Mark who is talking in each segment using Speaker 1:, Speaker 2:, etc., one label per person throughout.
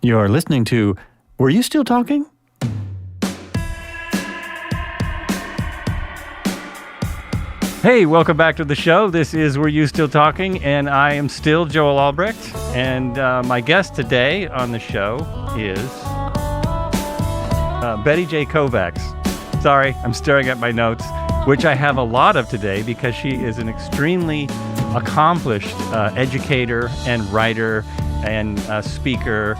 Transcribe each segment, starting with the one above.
Speaker 1: You're listening to Were You Still Talking? Hey, welcome back to the show. This is Were You Still Talking? And I am still Joel Albrecht. And my guest today on the show is Betty J. Kovacs. Sorry, I'm staring at my notes, which I have a lot of today because she is an extremely accomplished educator and writer and speaker.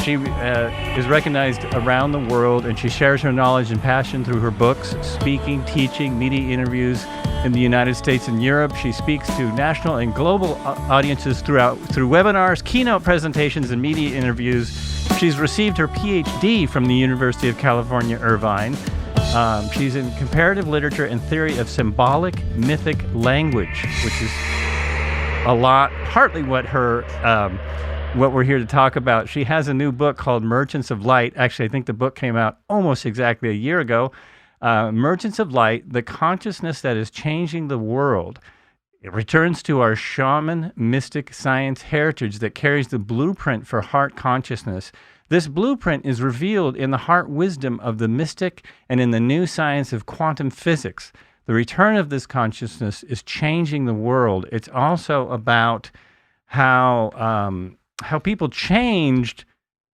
Speaker 1: She is recognized around the world, and she shares her knowledge and passion through her books, speaking, teaching, media interviews in the United States and Europe. She speaks to national and global audiences through webinars, keynote presentations, and media interviews. She's received her Ph.D. from the University of California, Irvine. She's in comparative literature and theory of symbolic mythic language, which is partly what we're here to talk about. She has a new book called Merchants of Light. Actually, I think the book came out almost exactly a year ago. Merchants of Light, the consciousness that is changing the world. It returns to our shaman-mystic science heritage that carries the blueprint for heart consciousness. This blueprint is revealed in the heart wisdom of the mystic and in the new science of quantum physics. The return of this consciousness is changing the world. It's also about how people changed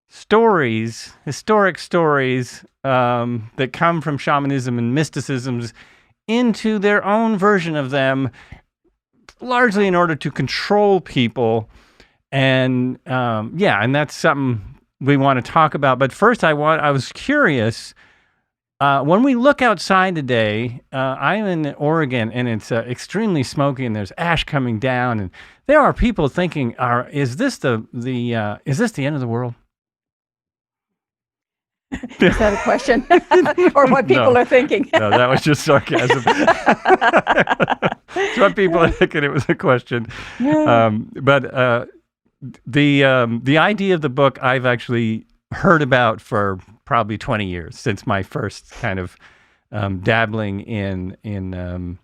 Speaker 1: stories, historic stories that come from shamanism and mysticisms into their own version of them, largely in order to control people. And and that's something we want to talk about. But first, I was curious. When we look outside today, I'm in Oregon, and it's extremely smoky, and there's ash coming down, and there are people thinking, "Is this the end of the world?"
Speaker 2: Is that a question, or what people are thinking?
Speaker 1: No, that was just sarcasm. It's what people are thinking. It was a question, but the idea of the book I've actually heard about for probably 20 years, since my first kind of dabbling in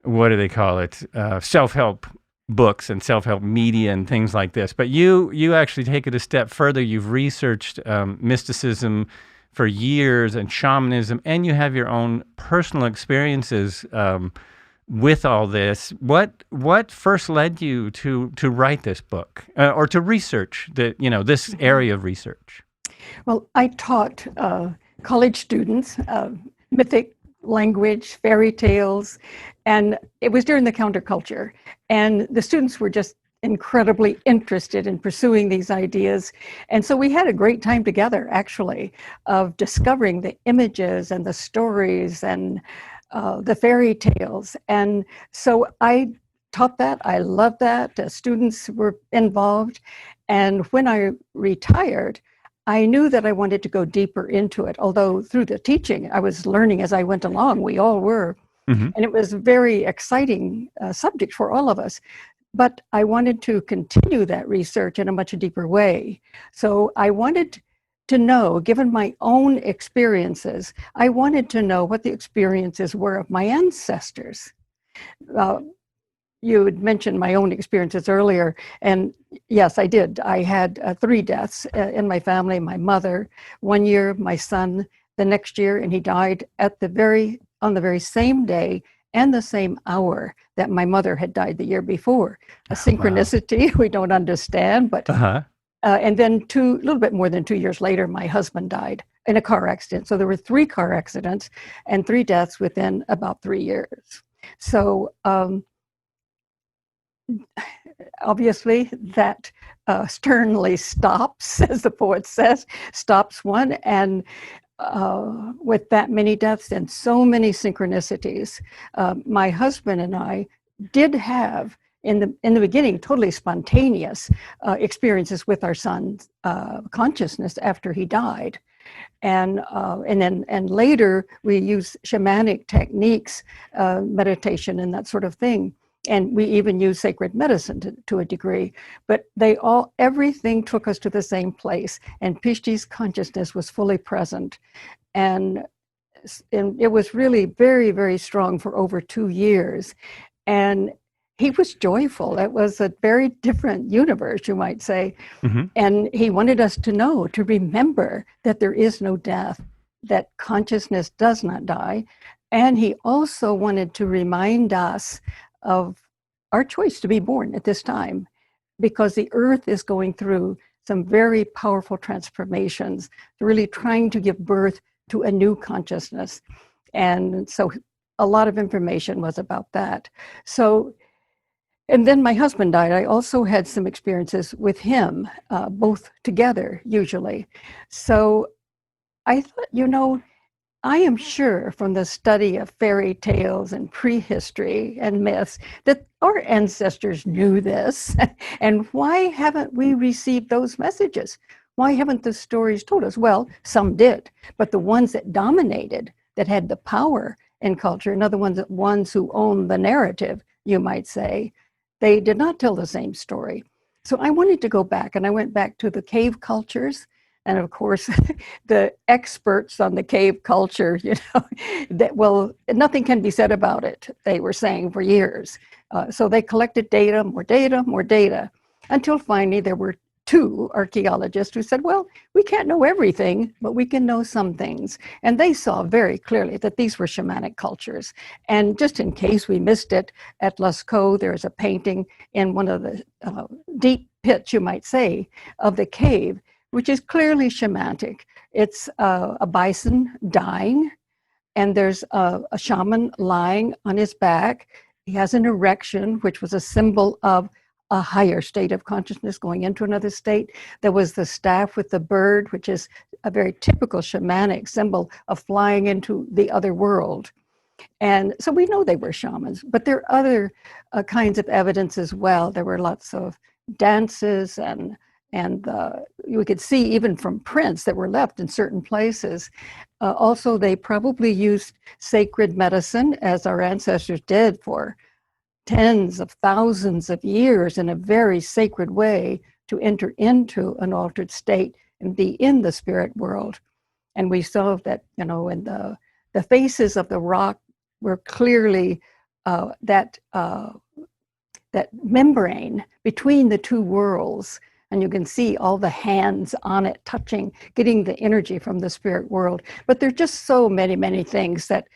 Speaker 1: what do they call it, self-help books and self-help media and things like this. But you actually take it a step further. You've researched mysticism for years and shamanism, and you have your own personal experiences with all this. What first led you to write this book or to research this area of research?
Speaker 2: Well, I taught college students mythic language, fairy tales, and it was during the counterculture. And the students were just incredibly interested in pursuing these ideas. And so we had a great time together, actually, of discovering the images and the stories and the fairy tales. And so I taught that. I loved that. Students were involved. And when I retired, I knew that I wanted to go deeper into it, although through the teaching, I was learning as I went along. We all were. Mm-hmm. And it was a very exciting subject for all of us. But I wanted to continue that research in a much deeper way. So I wanted to know, given my own experiences, I wanted to know what the experiences were of my ancestors. You had mentioned my own experiences earlier, and yes, I did. I had 3 deaths in my family. My mother, 1 year, my son the next year, and he died on the very same day and the same hour that my mother had died the year before. A synchronicity we don't understand, but and then a little bit more than 2 years later, my husband died in a car accident. So there were 3 car accidents and 3 deaths within about 3 years. So obviously that sternly stops, as the poet says, stops one. And with that many deaths and so many synchronicities, my husband and I did have, in the beginning, totally spontaneous experiences with our son's consciousness after he died. And later we used shamanic techniques, meditation and that sort of thing. And we even use sacred medicine to a degree, but everything took us to the same place. And Ph.D.'s consciousness was fully present. And it was really very, very strong for over 2 years. And he was joyful. It was a very different universe, you might say.
Speaker 1: Hmm.
Speaker 2: And he wanted us to know, to remember that there is no death, that consciousness does not die. And he also wanted to remind us of our choice to be born at this time, because the earth is going through some very powerful transformations, really trying to give birth to a new consciousness. And so a lot of information was about that. So, and then my husband died. I also had some experiences with him, both together usually. So I thought, I am sure from the study of fairy tales and prehistory and myths that our ancestors knew this. And why haven't we received those messages? Why haven't the stories told us? Well, some did, but the ones that dominated, that had the power in culture, in other words, the ones who own the narrative, you might say, they did not tell the same story. So I wanted to go back, and I went back to the cave cultures. And of course, the experts on the cave culture, that, well, nothing can be said about it, they were saying for years. So they collected data, more data, more data, until finally there were two archaeologists who said, well, we can't know everything, but we can know some things. And they saw very clearly that these were shamanic cultures. And just in case we missed it, at Lascaux, there's a painting in one of the deep pits, you might say, of the cave, which is clearly shamanic. It's a bison dying, and there's a shaman lying on his back. He has an erection, which was a symbol of a higher state of consciousness going into another state. There was the staff with the bird, which is a very typical shamanic symbol of flying into the other world. And so we know they were shamans, but there are other kinds of evidence as well. There were lots of dances, and you could see even from prints that were left in certain places. Also, they probably used sacred medicine, as our ancestors did for tens of thousands of years, in a very sacred way, to enter into an altered state and be in the spirit world. And we saw that, in the faces of the rock were clearly that membrane between the two worlds. And you can see all the hands on it touching, getting the energy from the spirit world. But there are just so many, many things that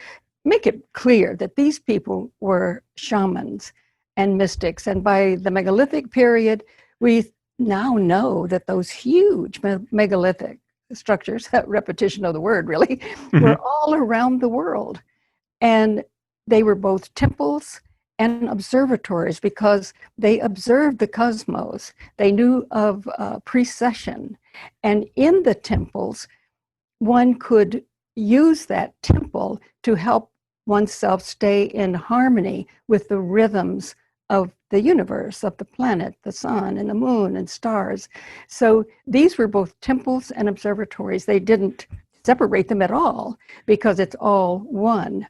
Speaker 2: make it clear that these people were shamans and mystics. And by the megalithic period, we now know that those huge megalithic structures, repetition of the word really, were all around the world. And they were both temples and observatories, because they observed the cosmos. They knew of precession. And in the temples, one could use that temple to help oneself stay in harmony with the rhythms of the universe, of the planet, the sun and the moon and stars. So these were both temples and observatories. They didn't separate them at all, because it's all one.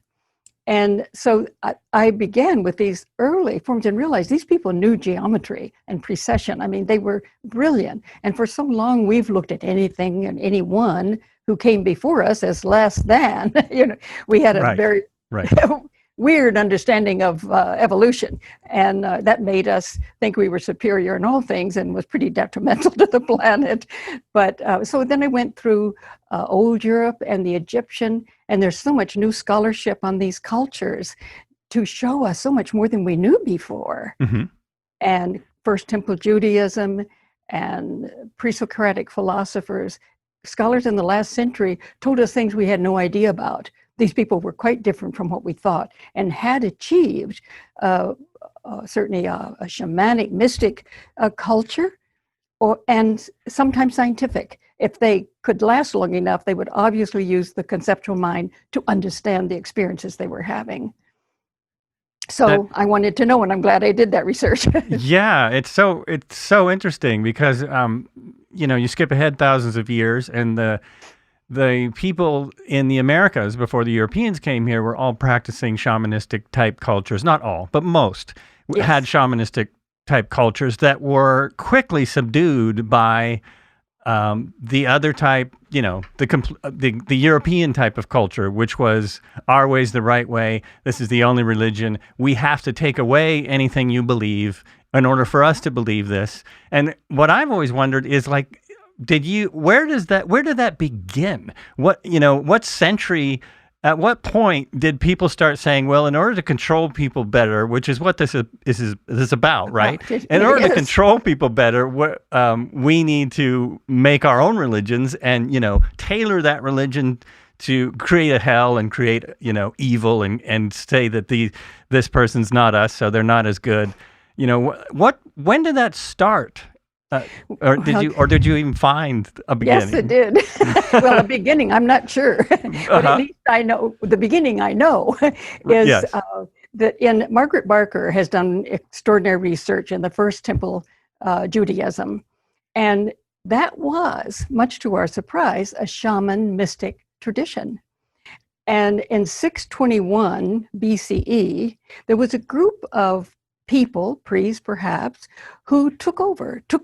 Speaker 2: And so I began with these early forms and realized these people knew geometry and precession. I mean, they were brilliant. And for so long, we've looked at anything and anyone who came before us as less than. We had a very weird understanding of evolution. And that made us think we were superior in all things, and was pretty detrimental to the planet. But so then I went through old Europe and the Egyptian, and there's so much new scholarship on these cultures to show us so much more than we knew before. And First Temple Judaism and pre-Socratic philosophers, scholars in the last century, told us things we had no idea about. These people were quite different from what we thought, and had achieved certainly a shamanic, mystic culture, and sometimes scientific. If they could last long enough, they would obviously use the conceptual mind to understand the experiences they were having. So I wanted to know, and I'm glad I did that research.
Speaker 1: Yeah, it's so interesting, because you skip ahead thousands of years, and the people in the Americas before the Europeans came here were all practicing shamanistic type cultures. Not all, but most had shamanistic type cultures that were quickly subdued by the other type, the European type of culture, which was our way's the right way. This is the only religion. We have to take away anything you believe in order for us to believe this. And what I've always wondered is like, where did that begin? What century? At what point did people start saying, well, in order to control people better, which is what this is about, right? In order to control people better, we need to make our own religions and, tailor that religion to create a hell and create, evil and say that this person's not us, so they're not as good. When did that start? Or did you even find a beginning?
Speaker 2: Yes, it did. Well, a beginning, I'm not sure, but at least I know the beginning. I know is
Speaker 1: Yes.
Speaker 2: that Margaret Barker has done extraordinary research in the First Temple Judaism, and that was, much to our surprise, a shaman-mystic tradition. And in 621 BCE, there was a group of people, priests perhaps, who took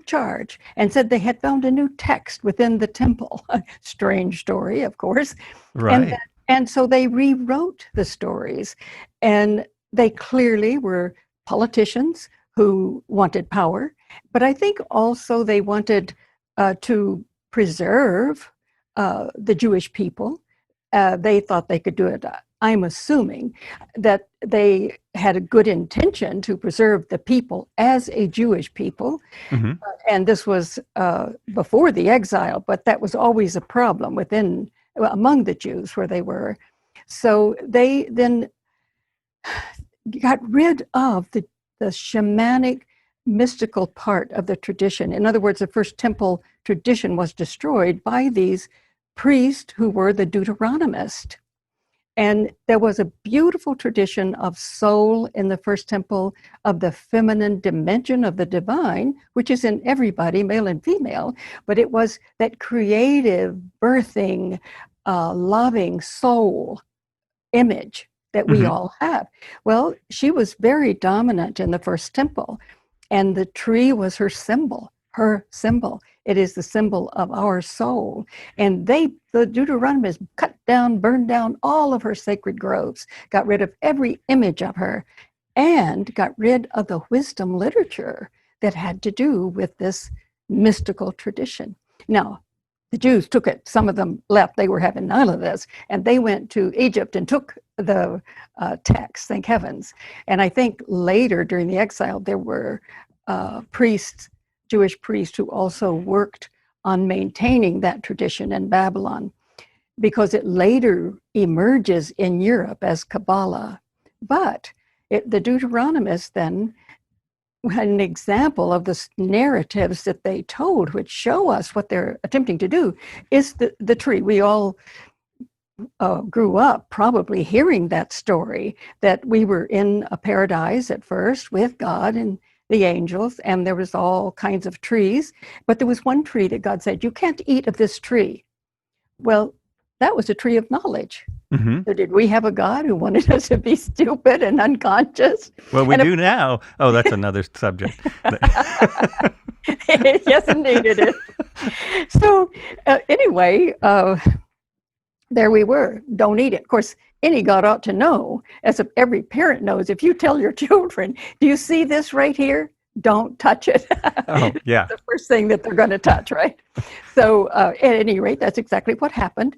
Speaker 2: charge and said they had found a new text within the temple. Strange story, of course.
Speaker 1: Right.
Speaker 2: And so they rewrote the stories. And they clearly were politicians who wanted power. But I think also they wanted to preserve the Jewish people. They thought they could do it. I'm assuming that they had a good intention to preserve the people as a Jewish people.
Speaker 1: Mm-hmm.
Speaker 2: And this was before the exile, but that was always a problem among the Jews where they were. So they then got rid of the shamanic mystical part of the tradition. In other words, the First Temple tradition was destroyed by these priests who were the Deuteronomists. And there was a beautiful tradition of soul in the First Temple, of the feminine dimension of the divine, which is in everybody, male and female, but it was that creative, birthing, loving soul image that we all have. Well, she was very dominant in the First Temple, and the tree was her symbol. It is the symbol of our soul. And the Deuteronomists burned down all of her sacred groves, got rid of every image of her, and got rid of the wisdom literature that had to do with this mystical tradition. Now, the Jews took it. Some of them left. They were having none of this. And they went to Egypt and took the text, thank heavens. And I think later during the exile, there were Jewish priests who also worked on maintaining that tradition in Babylon, because it later emerges in Europe as Kabbalah. But the Deuteronomists then had an example of the narratives that they told, which show us what they're attempting to do, is the tree. We all grew up probably hearing that story, that we were in a paradise at first with God and the angels, and there was all kinds of trees, but there was one tree that God said, you can't eat of this tree. Well, that was a tree of knowledge. Mm-hmm. So did we have a God who wanted us to be stupid and unconscious?
Speaker 1: Well, we do now. Oh, that's another subject.
Speaker 2: Yes, indeed it is. So anyway, there we were. Don't eat it. Of course, any God ought to know, as every parent knows, if you tell your children, do you see this right here? Don't touch it.
Speaker 1: Oh, yeah.
Speaker 2: The first thing that they're going to touch, right? So at any rate, that's exactly what happened.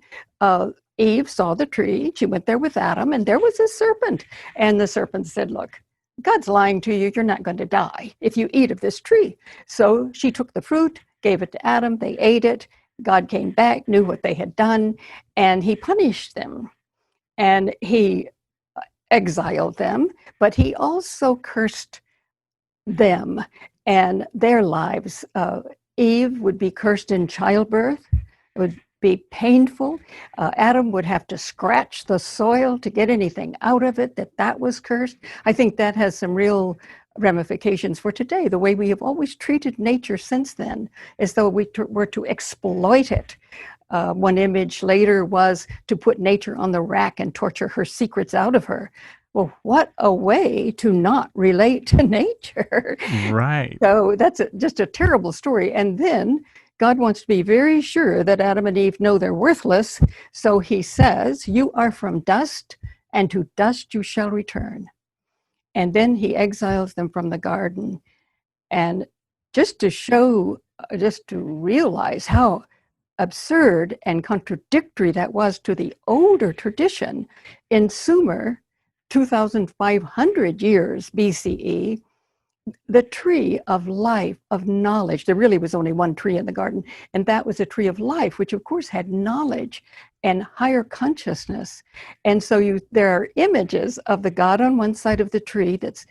Speaker 2: Eve saw the tree. She went there with Adam, and there was a serpent. And the serpent said, look, God's lying to you. You're not going to die if you eat of this tree. So she took the fruit, gave it to Adam. They ate it. God came back, knew what they had done, and he punished them. And he exiled them, but he also cursed them and their lives. Eve would be cursed in childbirth. It would be painful. Adam would have to scratch the soil to get anything out of it, that was cursed. I think that has some real ramifications for today. The way we have always treated nature since then, as though we were to exploit it. One image later was to put nature on the rack and torture her secrets out of her. Well, what a way to not relate to nature.
Speaker 1: Right.
Speaker 2: So that's just a terrible story. And then God wants to be very sure that Adam and Eve know they're worthless. So he says, you are from dust, and to dust you shall return. And then he exiles them from the garden. And just to realize how absurd and contradictory that was to the older tradition, in Sumer, 2,500 years BCE, the tree of life, of knowledge, there really was only one tree in the garden, and that was a tree of life, which of course had knowledge and higher consciousness. And so there are images of the God on one side of the tree that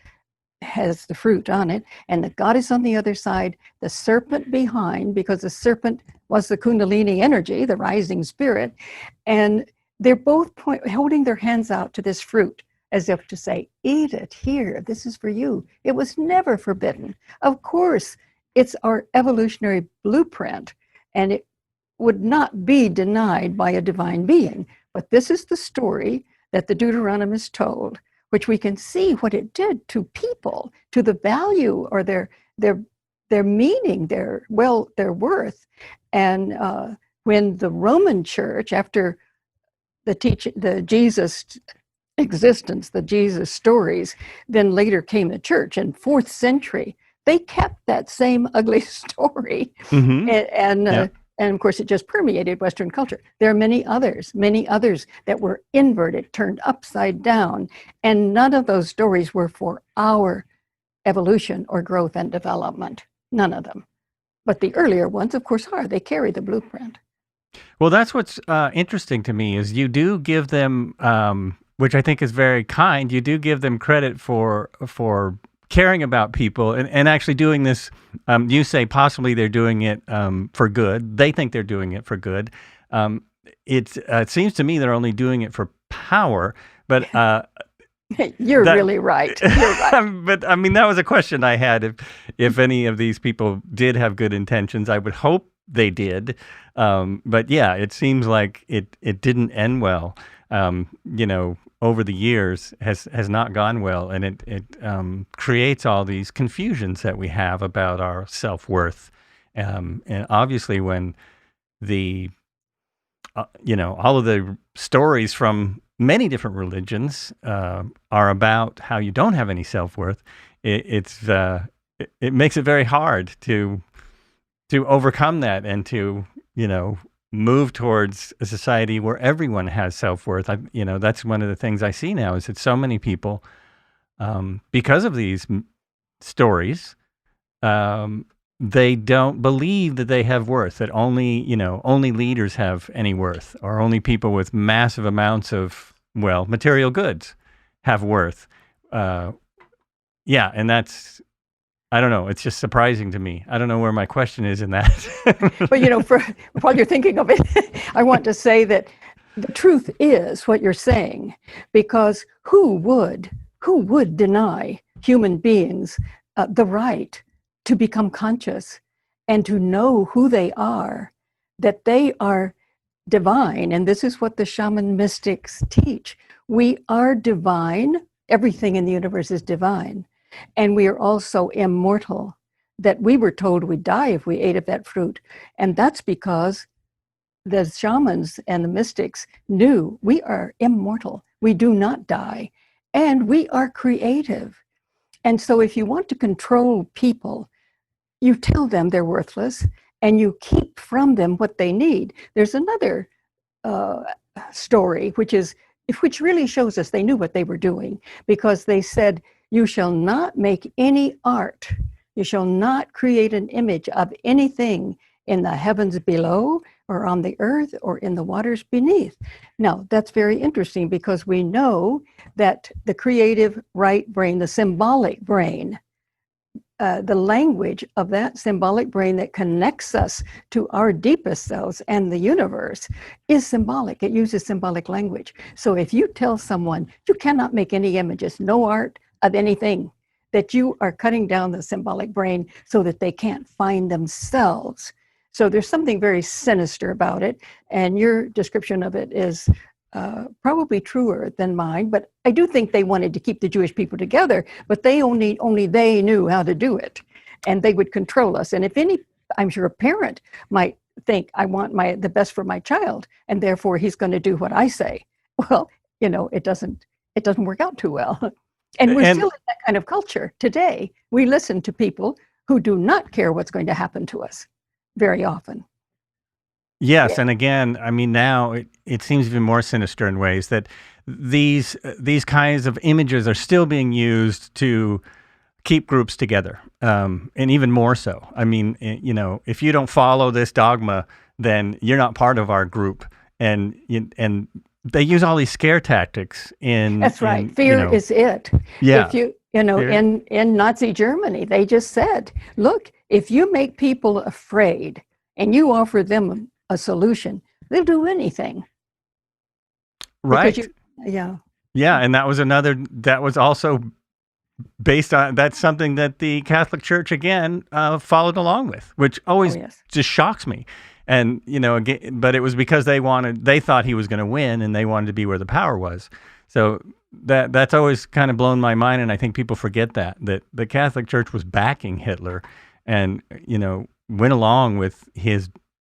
Speaker 2: has the fruit on it, and the goddess on the other side, the serpent behind, because the serpent was the Kundalini energy, the rising spirit, and they're both holding their hands out to this fruit, as if to say, eat it here, this is for you. It was never forbidden. Of course, it's our evolutionary blueprint, and it would not be denied by a divine being. But this is the story that the Deuteronomist told, which we can see what it did to people, to the value or their meaning, their worth. And when the Roman Church, after the Jesus existence, the Jesus stories, then later came the church in 4th century, they kept that same ugly story.
Speaker 1: Mm-hmm.
Speaker 2: And of course, it just permeated Western culture. There are many others that were inverted, turned upside down. And none of those stories were for our evolution or growth and development. None of them. But the earlier ones, of course, are. They carry the blueprint.
Speaker 1: Well, that's what's interesting to me is you do give them, which I think is very kind, you do give them credit for caring about people and actually doing this. You say possibly they're doing it for good. They think they're doing it for good. It seems to me they're only doing it for power, but
Speaker 2: you're really right. You're right.
Speaker 1: But I mean, that was a question I had. If any of these people did have good intentions, I would hope they did. But yeah, it seems like it didn't end well. Over the years has not gone well, and it creates all these confusions that we have about our self-worth. And obviously when all of the stories from many different religions are about how you don't have any self-worth, it makes it very hard to overcome that and to, move towards a society where everyone has self-worth. That's one of the things I see now is that so many people, because of these stories, they don't believe that they have worth, that only leaders have any worth, or only people with massive amounts of, material goods have worth. And that's, I don't know. It's just surprising to me. I don't know where my question is in that.
Speaker 2: But while you're thinking of it, I want to say that the truth is what you're saying, because who would deny human beings the right to become conscious and to know who they are, that they are divine? And this is what the shaman mystics teach. We are divine. Everything in the universe is divine. And we are also immortal, that we were told we'd die if we ate of that fruit. And that's because the shamans and the mystics knew we are immortal. We do not die. And we are creative. And so if you want to control people, you tell them they're worthless and you keep from them what they need. There's another story, which really shows us they knew what they were doing, because they said, you shall not make any art. You shall not create an image of anything in the heavens below or on the earth or in the waters beneath. Now, that's very interesting, because we know that the creative right brain, the symbolic brain, the language of that symbolic brain that connects us to our deepest selves and the universe is symbolic. It uses symbolic language. So if you tell someone you cannot make any images, no art of anything, that you are cutting down the symbolic brain so that they can't find themselves. So there's something very sinister about it, and your description of it is probably truer than mine. But I do think they wanted to keep the Jewish people together, but they only they knew how to do it, and they would control us. And if any I'm sure a parent might think, I want the best for my child, and therefore he's going to do what I say. Well, it doesn't work out too well. And we're
Speaker 1: And
Speaker 2: still in that kind of culture today. We listen to people who do not care what's going to happen to us very often.
Speaker 1: yes,
Speaker 2: Yeah.
Speaker 1: and again, I mean, now it seems even more sinister in ways that these kinds of images are still being used to keep groups together, and even more so. I mean, if you don't follow this dogma, then you're not part of our group, and they use all these scare tactics
Speaker 2: That's right. Fear is it.
Speaker 1: Yeah.
Speaker 2: If you,
Speaker 1: Fear.
Speaker 2: in Nazi Germany, they just said, look, if you make people afraid and you offer them a solution, they'll do anything.
Speaker 1: Right.
Speaker 2: Yeah.
Speaker 1: Yeah, and that was also based on, that's something that the Catholic Church again followed along with, which always just shocks me. And again, but it was because they thought he was going to win, and they wanted to be where the power was. So that's always kind of blown my mind, and I think people forget that the Catholic Church was backing Hitler, and went along with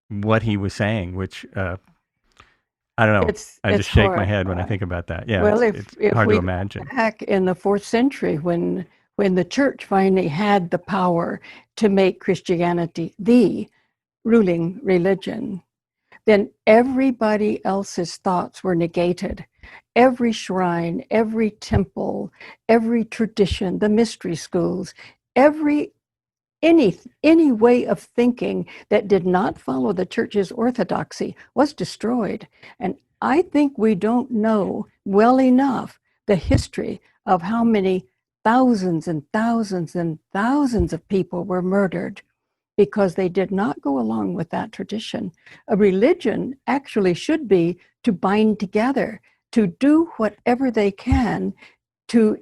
Speaker 1: what he was saying, which I don't know. I just shake my head when I think about that. Yeah,
Speaker 2: well,
Speaker 1: it's hard to imagine.
Speaker 2: Back in the 4th century, when the church finally had the power to make Christianity the ruling religion, then everybody else's thoughts were negated. Every shrine, every temple, every tradition, the mystery schools, any way of thinking that did not follow the church's orthodoxy was destroyed. And I think we don't know well enough the history of how many thousands and thousands and thousands of people were murdered because they did not go along with that tradition. A religion actually should be to bind together, to do whatever they can to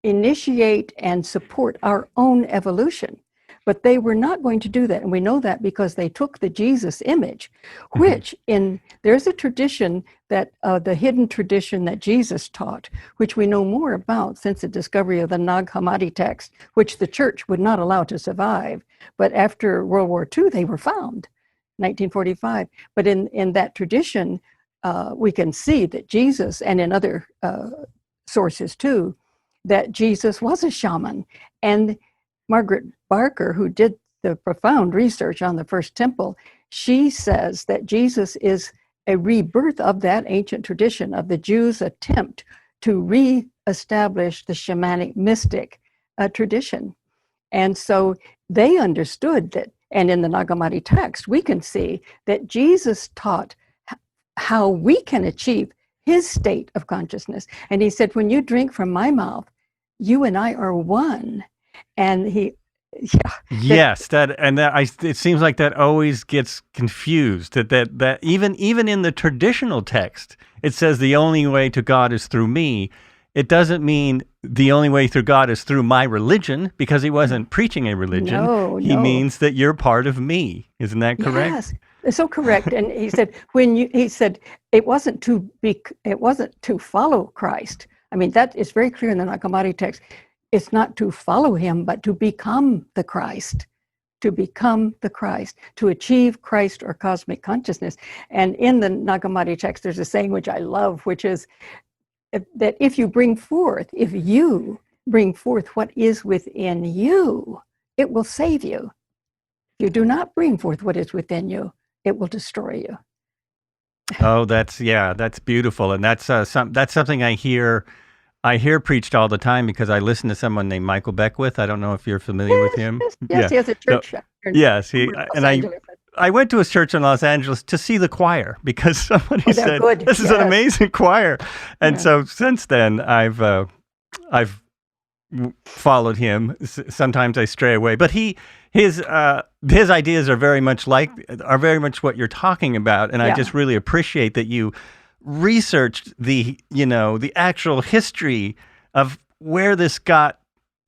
Speaker 2: initiate and support our evolution evolution. But they were not going to do that. And we know that because they took the Jesus image, which there's a tradition that the hidden tradition that Jesus taught, which we know more about since the discovery of the Nag Hammadi text, which the church would not allow to survive. But after World War II, they were found, 1945. But in that tradition, we can see that Jesus, and in other sources too, that Jesus was a shaman. And Margaret Barker, who did the profound research on the first temple, she says that Jesus is a rebirth of that ancient tradition of the Jews' attempt to re-establish the shamanic-mystic tradition. And so they understood that, and in the Nag Hammadi text, we can see that Jesus taught how we can achieve his state of consciousness. And he said, when you drink from my mouth, you and I are one. And
Speaker 1: it seems like that always gets confused. That even in the traditional text, it says the only way to God is through me. It doesn't mean the only way through God is through my religion, because he wasn't preaching a religion.
Speaker 2: No.
Speaker 1: He means that you're part of me. Isn't that correct?
Speaker 2: Yes, it's so correct. And he said it wasn't to follow Christ. I mean, that is very clear in the Nag Hammadi text. It's not to follow him, but to become the Christ, to achieve Christ or cosmic consciousness. And in the Nag Hammadi text, there's a saying which I love, which is that if you bring forth what is within you, it will save you. If you do not bring forth what is within you, it will destroy you.
Speaker 1: Oh, that's beautiful. And that's something I hear preached all the time, because I listen to someone named Michael Beckwith. I don't know if you're familiar with him.
Speaker 2: Yes, he has a church.
Speaker 1: I went to a church in Los Angeles to see the choir, because somebody said,
Speaker 2: good.
Speaker 1: This is an amazing choir. And so since then, I've followed him. Sometimes I stray away, but his ideas are very much what you're talking about. And I just really appreciate that you researched the actual history of where this got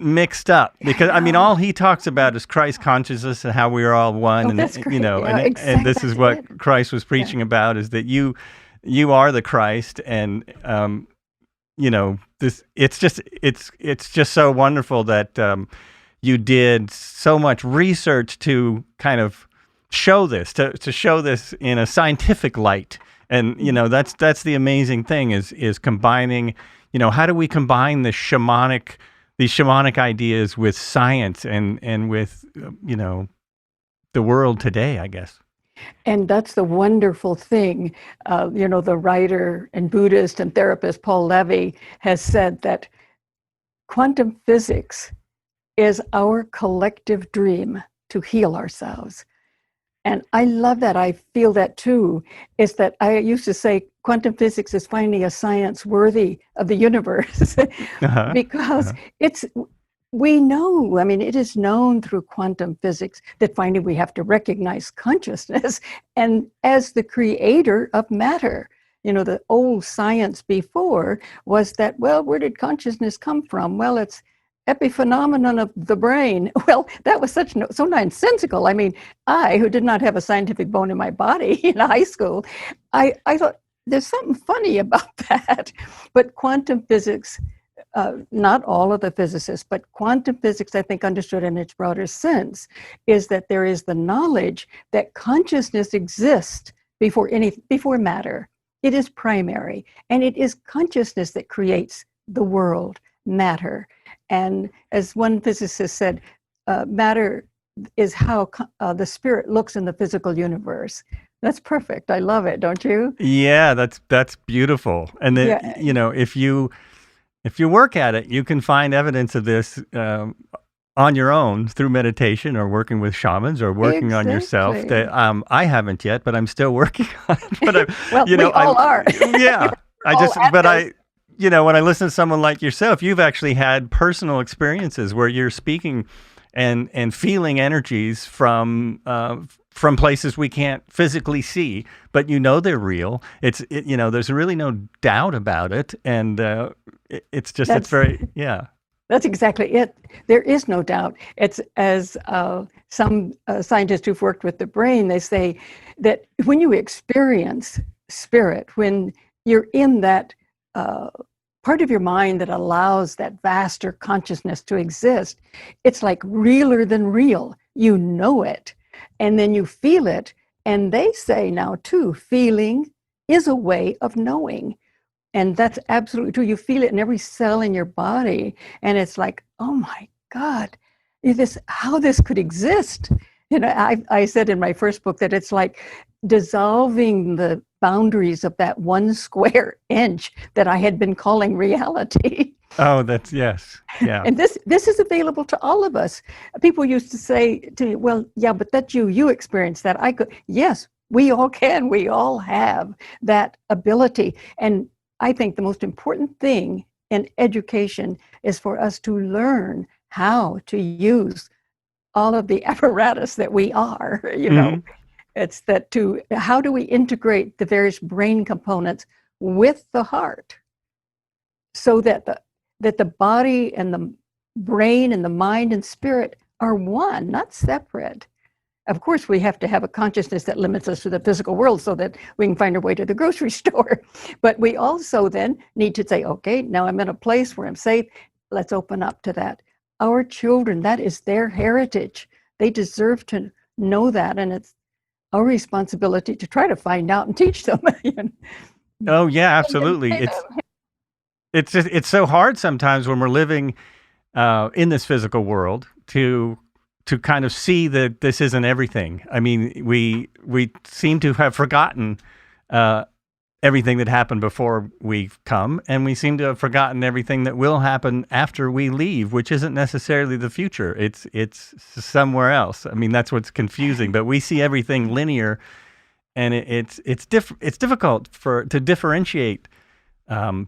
Speaker 1: mixed up, because I mean, all he talks about is Christ consciousness and how we are all one. And
Speaker 2: that's great.
Speaker 1: And this is what Christ was preaching about, is that you are the Christ. And it's just so wonderful that you did so much research to kind of show this, to show this in a scientific light. And, that's the amazing thing is combining, how do we combine these shamanic ideas with science and with, the world today, I guess.
Speaker 2: And that's the wonderful thing. The writer and Buddhist and therapist Paul Levy has said that quantum physics is our collective dream to heal ourselves. And I love that. I feel that too. Is that I used to say quantum physics is finally a science worthy of the universe because we know, it is known through quantum physics that finally we have to recognize consciousness and as the creator of matter. The old science before was that, well, where did consciousness come from? Well, it's epiphenomenon of the brain. Well, that was so nonsensical. I, who did not have a scientific bone in my body in high school, I thought there's something funny about that. But quantum physics, not all of the physicists, but quantum physics, I think, understood in its broader sense, is that there is the knowledge that consciousness exists before matter. It is primary, and it is consciousness that creates the world, matter. And as one physicist said, matter is how the spirit looks in the physical universe. That's perfect. I love it, don't you?
Speaker 1: Yeah, that's beautiful. And then, if you work at it, you can find evidence of this on your own through meditation or working with shamans or working on yourself. That I haven't yet, but I'm still working on it. But
Speaker 2: we all are.
Speaker 1: Yeah, when I listen to someone like yourself, you've actually had personal experiences where you're speaking and feeling energies from places we can't physically see, but they're real. There's really no doubt about it, and it's very.
Speaker 2: That's exactly it. There is no doubt. It's as some scientists who've worked with the brain, they say that when you experience spirit, when you're in that part of your mind that allows that vaster consciousness to exist, it's like realer than real. You know it, and then you feel it. And they say now too, feeling is a way of knowing. And that's absolutely true. You feel it in every cell in your body. And it's like, oh my God, how this could exist. I said in my first book that it's like dissolving the boundaries of that 1 square inch that I had been calling reality.
Speaker 1: Oh, yes. Yeah.
Speaker 2: And this is available to all of us. People used to say to me, well, yeah, but that's you experienced that. I could. Yes, we all can. We all have that ability. And I think the most important thing in education is for us to learn how to use all of the apparatus that we are, It's how do we integrate the various brain components with the heart so that the body and the brain and the mind and spirit are one, not separate. Of course, we have to have a consciousness that limits us to the physical world so that we can find our way to the grocery store. But we also then need to say, okay, now I'm in a place where I'm safe. Let's open up to that. Our children, that is their heritage. They deserve to know that. And it's our responsibility to try to find out and teach them.
Speaker 1: Oh, yeah, absolutely. It's so hard sometimes when we're living in this physical world to kind of see that this isn't everything. We seem to have forgotten everything that happened before we come, and we seem to have forgotten everything that will happen after we leave, which isn't necessarily the future. It's somewhere else. That's what's confusing. But we see everything linear, and it's difficult to differentiate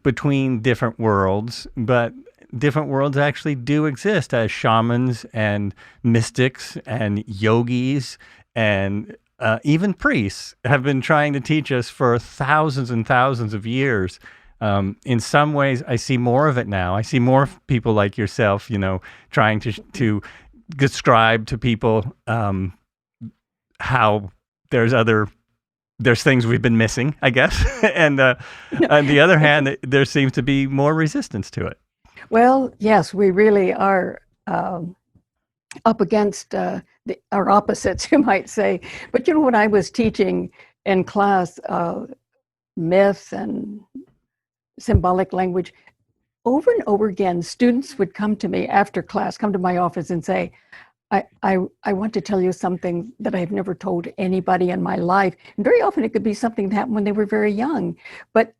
Speaker 1: between different worlds, but different worlds actually do exist as shamans and mystics and yogis and even priests have been trying to teach us for thousands and thousands of years. In some ways, I see more of it now. I see more people like yourself, trying to describe to people how there's things we've been missing, I guess. And on the other hand, there seems to be more resistance to it.
Speaker 2: Well, yes, we really are up against our opposites, you might say. But when I was teaching in class myth and symbolic language, over and over again, students would come to me after class, come to my office and say, I want to tell you something that I've never told anybody in my life. And very often it could be something that happened when they were very young. But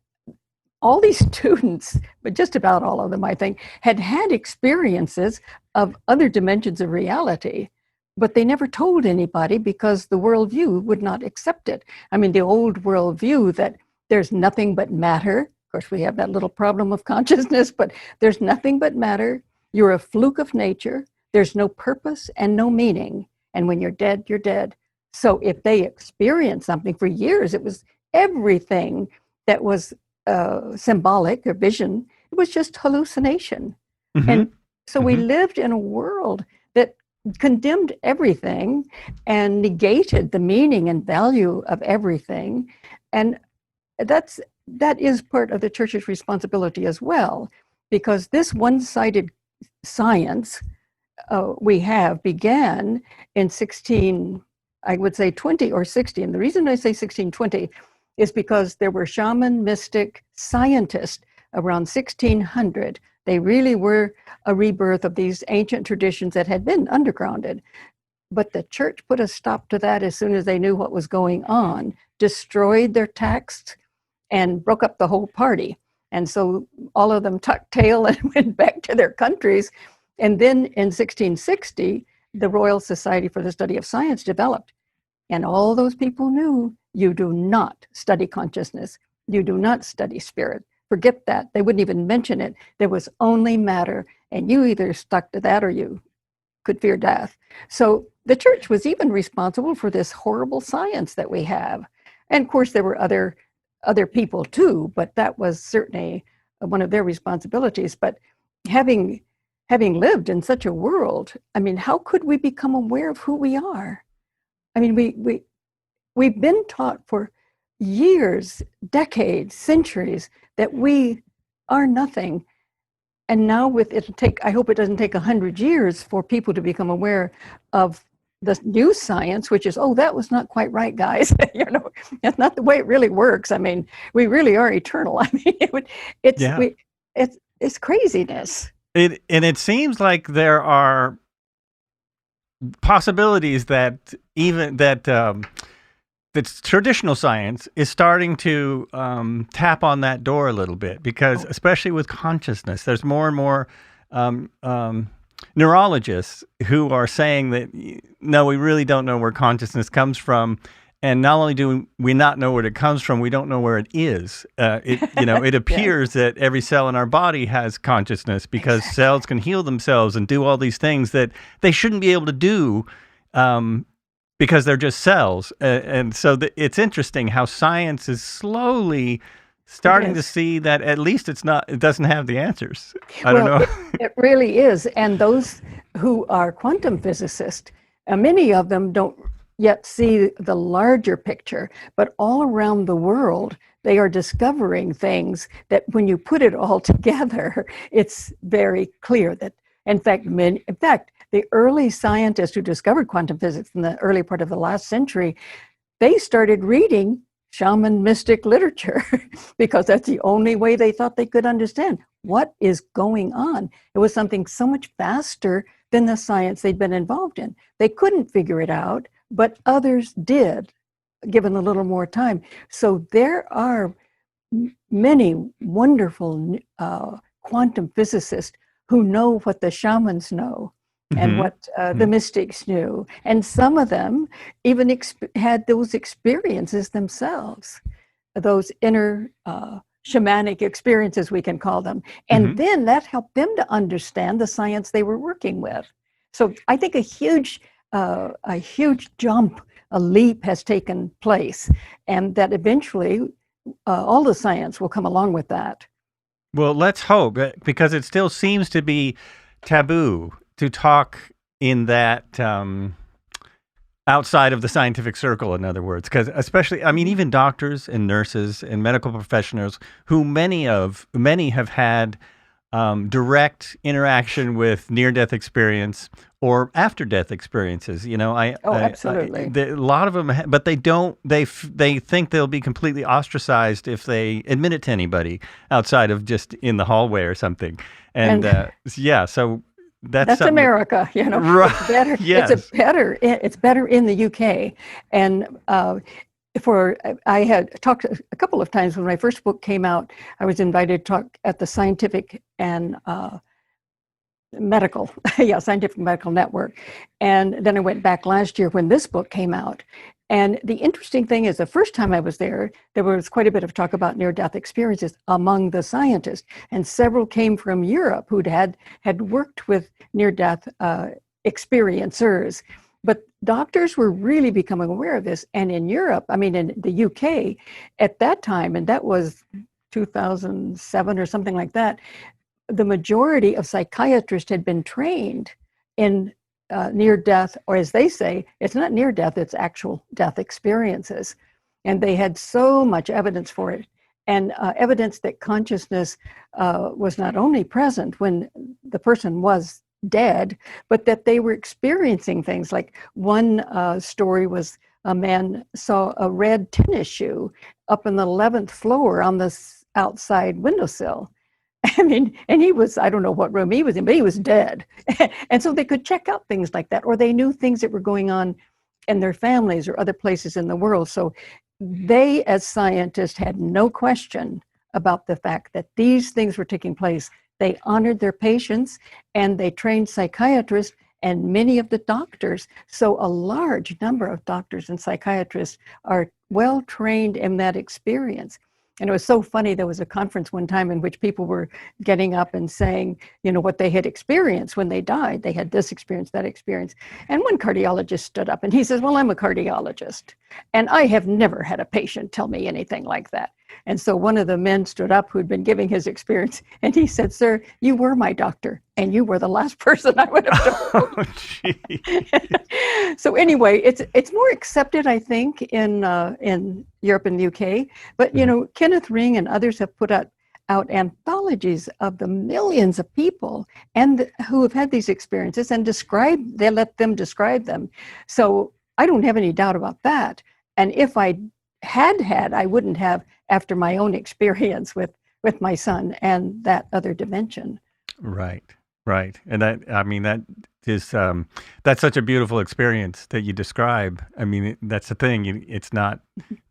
Speaker 2: all these students, but just about all of them, I think, had had experiences of other dimensions of reality, but they never told anybody because the worldview would not accept it. I mean, the old worldview that there's nothing but matter. Of course, we have that little problem of consciousness, but there's nothing but matter. You're a fluke of nature. There's no purpose and no meaning. And when you're dead, you're dead. So if they experienced something for years, it was everything that was symbolic or vision. It was just hallucination. Mm-hmm. And so we lived in a world that condemned everything and negated the meaning and value of everything. And that is part of the church's responsibility as well, because this one-sided science we have began in 20 or 60. And the reason I say 1620 is because there were shaman-mystic scientists around 1600. They really were a rebirth of these ancient traditions that had been undergrounded. But the church put a stop to that as soon as they knew what was going on, destroyed their texts, and broke up the whole party. And so all of them tucked tail and went back to their countries. And then in 1660, the Royal Society for the Study of Science developed. And all those people knew, you do not study consciousness. You do not study spirit. Forget that. They wouldn't even mention it. There was only matter. And you either stuck to that or you could fear death. So the church was even responsible for this horrible science that we have. And of course, there were other people too, but that was certainly one of their responsibilities. But having lived in such a world, I mean, how could we become aware of who we are? I mean, we've been taught for years, decades, centuries that we are nothing. And now I hope it doesn't take 100 years for people to become aware of the new science, which is, that was not quite right, guys. That's not the way it really works. I mean, we really are eternal. I mean, it's craziness.
Speaker 1: It seems like there are possibilities that that traditional science is starting to tap on that door a little bit, because especially with consciousness, there's more and more neurologists who are saying that, no, we really don't know where consciousness comes from. And not only do we not know where it comes from, we don't know where it is. It appears that every cell in our body has consciousness, because cells can heal themselves and do all these things that they shouldn't be able to do because they're just cells. And so it's interesting how science is slowly starting to see that at least it doesn't have the answers. I don't know.
Speaker 2: It really is. And those who are quantum physicists, many of them don't yet see the larger picture, but all around the world, they are discovering things that when you put it all together, it's very clear that, in fact, the early scientists who discovered quantum physics in the early part of the last century, they started reading shaman-mystic literature because that's the only way they thought they could understand what is going on. It was something so much faster than the science they'd been involved in. They couldn't figure it out, but others did, given a little more time. So there are many wonderful quantum physicists who know what the shamans know and what the mystics knew. And some of them even had those experiences themselves, those inner shamanic experiences, we can call them. And then that helped them to understand the science they were working with. So I think a huge jump, a leap has taken place, and that eventually all the science will come along with that.
Speaker 1: Well, let's hope, because it still seems to be taboo to talk in that outside of the scientific circle, in other words, because especially, I mean, even doctors and nurses and medical professionals who many have had direct interaction with near-death experience or after-death experiences.
Speaker 2: Oh, absolutely.
Speaker 1: A lot of them, but they don't. They think they'll be completely ostracized if they admit it to anybody outside of just in the hallway or something. And yeah, so that's something
Speaker 2: America.
Speaker 1: right?
Speaker 2: It's better.
Speaker 1: Yes.
Speaker 2: It's better in the UK, and. I had talked a couple of times when my first book came out. I was invited to talk at the Scientific and Medical, Scientific Medical Network, and then I went back last year when this book came out. And the interesting thing is, the first time I was there was quite a bit of talk about near-death experiences among the scientists, and several came from Europe who'd had worked with near-death experiencers. But doctors were really becoming aware of this. And in Europe, in the UK at that time, and that was 2007 or something like that, the majority of psychiatrists had been trained in near-death, or as they say, it's not near-death, it's actual death experiences. And they had so much evidence for it. And evidence that consciousness was not only present when the person was dead, but that they were experiencing things. Like one story was a man saw a red tennis shoe up in the 11th floor on the outside windowsill. And he was, I don't know what room he was in, but he was dead. And so they could check out things like that, or they knew things that were going on in their families or other places in the world. So they, as scientists, had no question about the fact that these things were taking place. They honored their patients, and they trained psychiatrists and many of the doctors. So a large number of doctors and psychiatrists are well trained in that experience. And it was so funny. There was a conference one time in which people were getting up and saying, what they had experienced when they died. They had this experience, that experience. And one cardiologist stood up and he says, well, I'm a cardiologist, and I have never had a patient tell me anything like that. And so one of the men stood up who'd been giving his experience, and he said, sir, you were my doctor, and you were the last person I would have told.
Speaker 1: Oh, gee.
Speaker 2: So anyway, it's more accepted, I think, in Europe and the UK. But, Kenneth Ring and others have put out anthologies of the millions of people and who have had these experiences, and they let them describe them. So I don't have any doubt about that. And if I had, I wouldn't have, after my own experience with my son and that other dimension.
Speaker 1: Right. And that is, that's such a beautiful experience that you describe. That's the thing.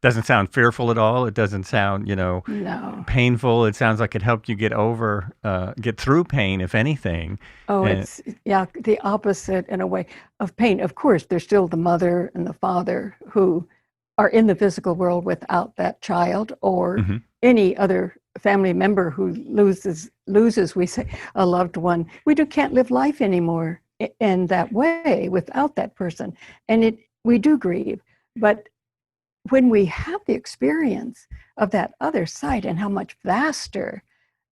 Speaker 1: Doesn't sound fearful at all. It doesn't sound,
Speaker 2: no,
Speaker 1: painful. It sounds like it helped you get through pain, if anything.
Speaker 2: Oh, it's the opposite in a way of pain. Of course, there's still the mother and the father who are in the physical world without that child, or any other family member who loses, we say, a loved one. We can't live life anymore in that way without that person. And we do grieve. But when we have the experience of that other side and how much vaster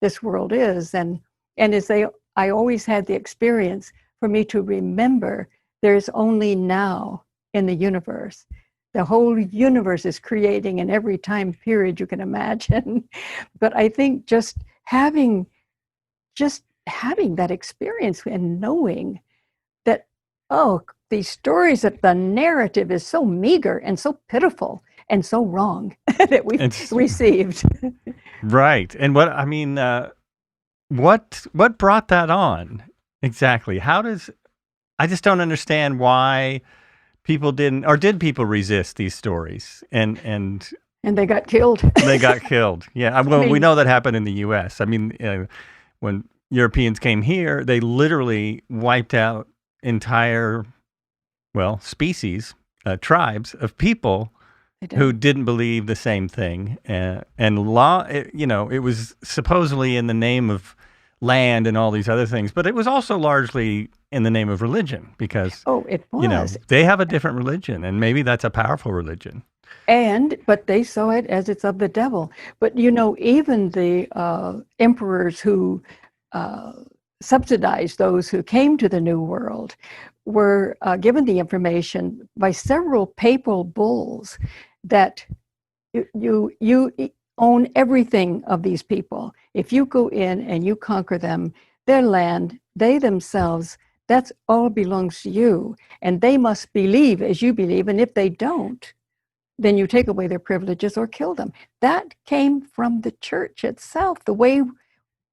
Speaker 2: this world is, and I always had the experience for me to remember there's only now in the universe. The whole universe is creating in every time period you can imagine. But I think just having that experience and knowing that, these stories, that the narrative is so meager and so pitiful and so wrong that we've received.
Speaker 1: Right. And what brought that on exactly? I just don't understand why people didn't, or did people resist these stories? And
Speaker 2: they got killed.
Speaker 1: They got killed. Yeah. Well, we know that happened in the U.S. When Europeans came here, they literally wiped out entire, species, tribes of people who didn't believe the same thing. And law, it was supposedly in the name of land and all these other things, but it was also largely in the name of religion, because
Speaker 2: it was.
Speaker 1: They have a different religion, and maybe that's a powerful religion.
Speaker 2: But they saw it as it's of the devil. But even the emperors who subsidized those who came to the New World were given the information by several papal bulls that you own everything of these people. If you go in and you conquer them, their land, they themselves, that's all belongs to you. And they must believe as you believe. And if they don't, then you take away their privileges or kill them. That came from the church itself, the way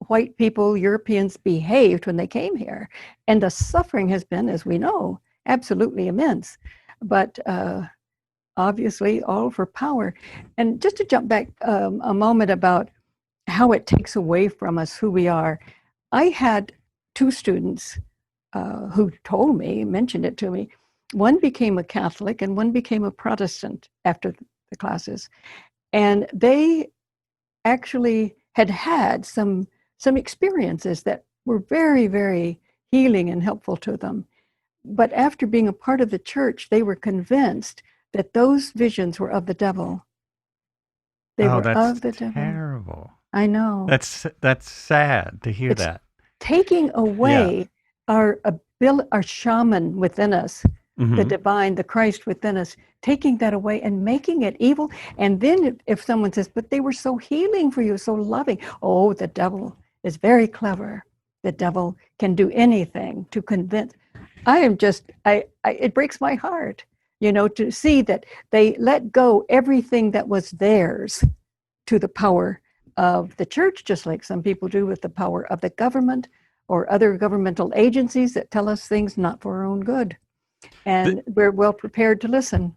Speaker 2: white people, Europeans behaved when they came here. And the suffering has been, as we know, absolutely immense. But obviously all for power. And just to jump back a moment about how it takes away from us who we are, I had two students who told me, mentioned it to me. One became a Catholic and one became a Protestant after the classes. And they actually had some experiences that were very, very healing and helpful to them. But after being a part of the church, they were convinced that those visions were of the devil. They were of the devil.
Speaker 1: Terrible.
Speaker 2: I know.
Speaker 1: That's sad to hear that.
Speaker 2: Taking away our shaman within us, the divine, the Christ within us, taking that away and making it evil. And then if someone says, but they were so healing for you, so loving. Oh, the devil is very clever. The devil can do anything to convince. It breaks my heart, to see that they let go everything that was theirs to the power of the church, just like some people do with the power of the government or other governmental agencies that tell us things not for our own good. And we're well prepared to listen.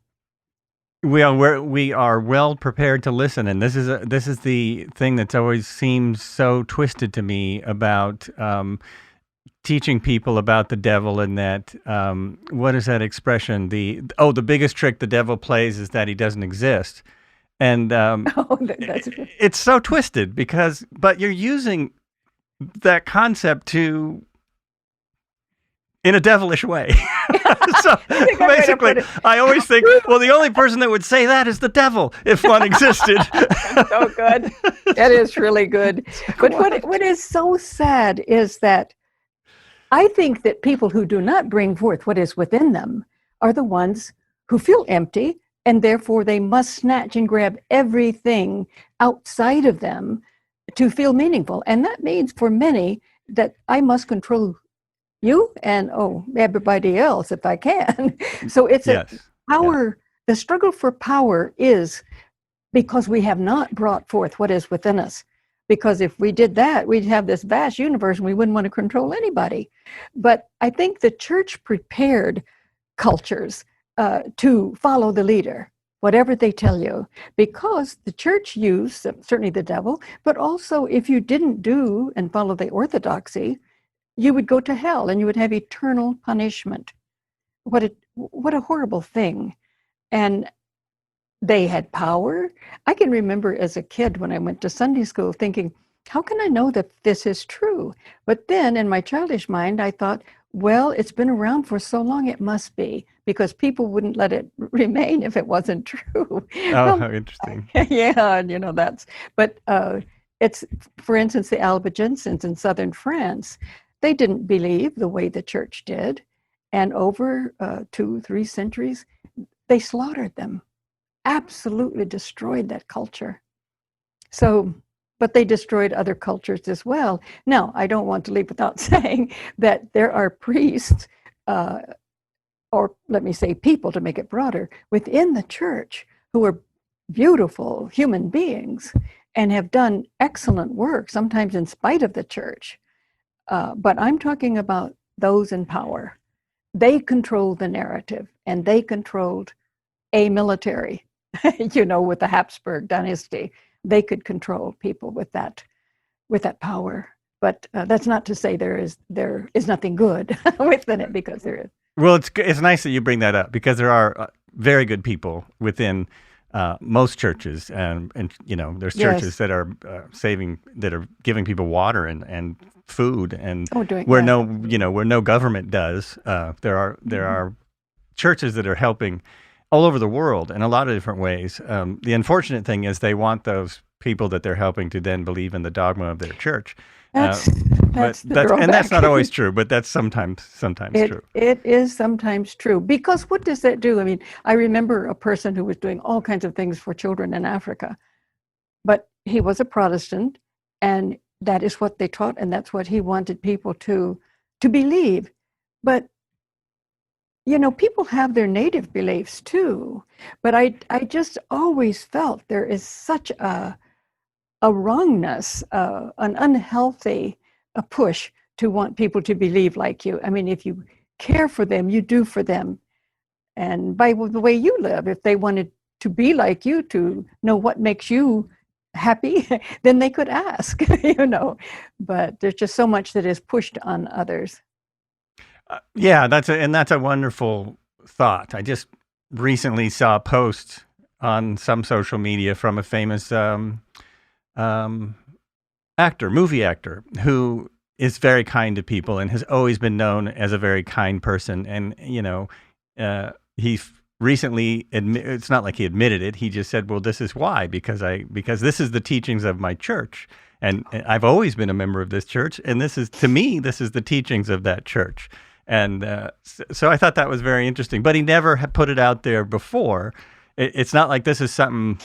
Speaker 1: We are well prepared to listen, and this is the thing that's always seems so twisted to me about teaching people about the devil, and that what is that expression? The biggest trick the devil plays is that he doesn't exist, and it's so twisted but you're using that concept in a devilish way. So basically, I always think, well, the only person that would say that is the devil if one existed.
Speaker 2: So good. That is really good. But what is so sad is that I think that people who do not bring forth what is within them are the ones who feel empty, and therefore they must snatch and grab everything outside of them to feel meaningful. And that means for many that I must control you and everybody else if I can. So it's a power. The struggle for power is because we have not brought forth what is within us. Because if we did that, we'd have this vast universe and we wouldn't want to control anybody. But I think the church prepared cultures to follow the leader, whatever they tell you, because the church used, certainly the devil, but also if you didn't do and follow the orthodoxy, you would go to hell and you would have eternal punishment. What a horrible thing. And they had power. I can remember as a kid when I went to Sunday school thinking, how can I know that this is true? But then in my childish mind, I thought, well, it's been around for so long, it must be, because people wouldn't let it remain if it wasn't true.
Speaker 1: Oh, how interesting.
Speaker 2: Yeah, but it's, for instance, the Albigensians in southern France, they didn't believe the way the church did. And over 2-3 centuries, they slaughtered them, absolutely destroyed that culture. So, but they destroyed other cultures as well. Now, I don't want to leave without saying that there are priests, or let me say people to make it broader, within the church who are beautiful human beings and have done excellent work, sometimes in spite of the church. But I'm talking about those in power. They controlled the narrative, and they controlled a military, with the Habsburg dynasty. They could control people with that power. But that's not to say there is nothing good within it, because there is.
Speaker 1: Well, it's nice that you bring that up, because there are very good people within most churches, and there's churches that are that are giving people water and food, and where no government does. There are churches that are helping all over the world in a lot of different ways. The unfortunate thing is they want those people that they're helping to then believe in the dogma of their church. That's not always true, but that's sometimes true.
Speaker 2: It is sometimes true, because what does that do? I mean, I remember a person who was doing all kinds of things for children in Africa. but he was a Protestant, and that is what they taught, and that's what he wanted people to believe. But people have their native beliefs too. But I just always felt there is such a wrongness, an unhealthy push to want people to believe like you. I mean, if you care for them, you do for them. And by the way you live, if they wanted to be like you, to know what makes you happy, then they could ask, But there's just so much that is pushed on others.
Speaker 1: Yeah, that's a wonderful thought. I just recently saw a post on some social media from a famous movie actor, who is very kind to people and has always been known as a very kind person. And he recently it's not like he admitted it. He just said, "Well, this is why, because this is the teachings of my church, and I've always been a member of this church, and this is the teachings of that church." And so I thought that was very interesting. But he never had put it out there before. It's not like this is something.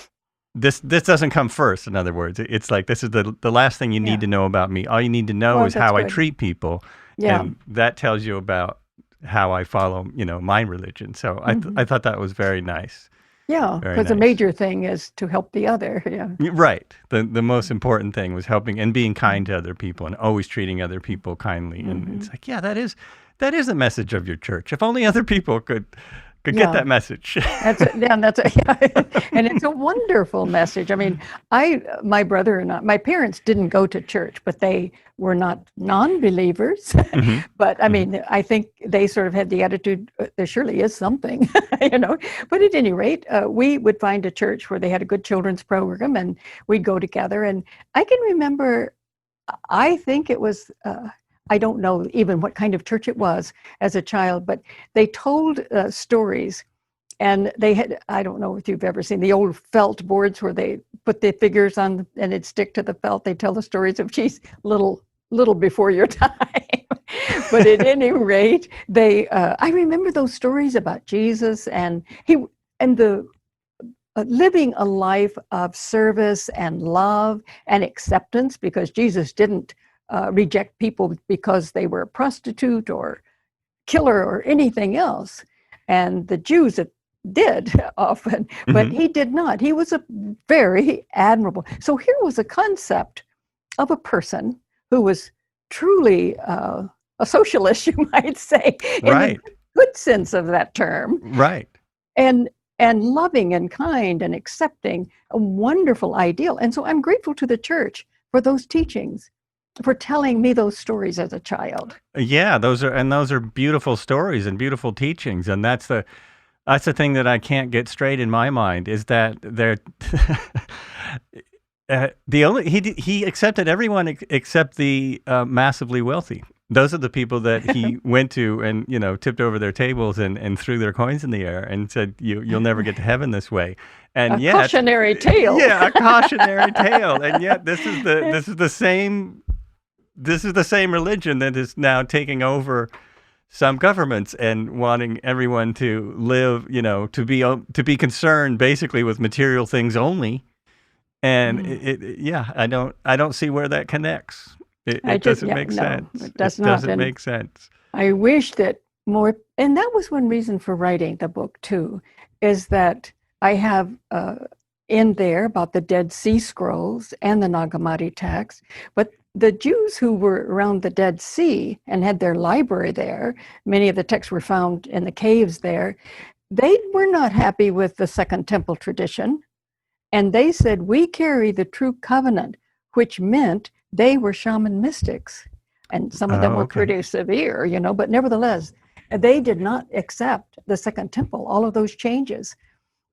Speaker 1: This doesn't come first. In other words, it's like, this is the last thing you need to know about me. All you need to know is how I treat people, and that tells you about how I follow, my religion. So I thought that was very nice.
Speaker 2: Yeah, because the major thing is to help the other. Yeah.
Speaker 1: Right. The most important thing was helping and being kind to other people and always treating other people kindly. And it's like, that is the message of your church. If only other people could get that message.
Speaker 2: And it's a wonderful message. I mean, my brother and my parents didn't go to church, but they were not non-believers. But I mean, I think they sort of had the attitude, there surely is something, But at any rate, we would find a church where they had a good children's program, and we'd go together. And I can remember, I think it was, I don't know even what kind of church it was as a child, but they told stories, and they had, I don't know if you've ever seen the old felt boards where they put the figures on and it'd stick to the felt. They tell the stories of, geez, little before your time. But at any rate, I remember those stories about Jesus and the living a life of service and love and acceptance, because Jesus didn't reject people because they were a prostitute or killer or anything else. And the Jews did often, but he did not. He was a very admirable. So here was a concept of a person who was truly a socialist, you might say, in the good sense of that term.
Speaker 1: Right.
Speaker 2: And loving and kind and accepting, a wonderful ideal. And so I'm grateful to the church for those teachings, for telling me those stories as a child. Yeah,
Speaker 1: those are beautiful stories and beautiful teachings, and that's the thing that I can't get straight in my mind, is that they're he accepted everyone except the massively wealthy. Those are the people that he went to and tipped over their tables and threw their coins in the air and said, "You'll never get to heaven this way." And
Speaker 2: yet, cautionary tale.
Speaker 1: Yeah, a cautionary tale. And yet this is the same religion that is now taking over some governments and wanting everyone to live, to be concerned basically with material things only. And I don't see where that connects. It doesn't make sense.
Speaker 2: It doesn't
Speaker 1: make sense.
Speaker 2: I wish that more, and that was one reason for writing the book too, is that I have in there about the Dead Sea Scrolls and the Nag Hammadi text, but the Jews who were around the Dead Sea and had their library there, many of the texts were found in the caves there, they were not happy with the Second Temple tradition. And they said, we carry the true covenant, which meant they were shaman mystics. And some of them were pretty severe, but nevertheless, they did not accept the Second Temple, all of those changes.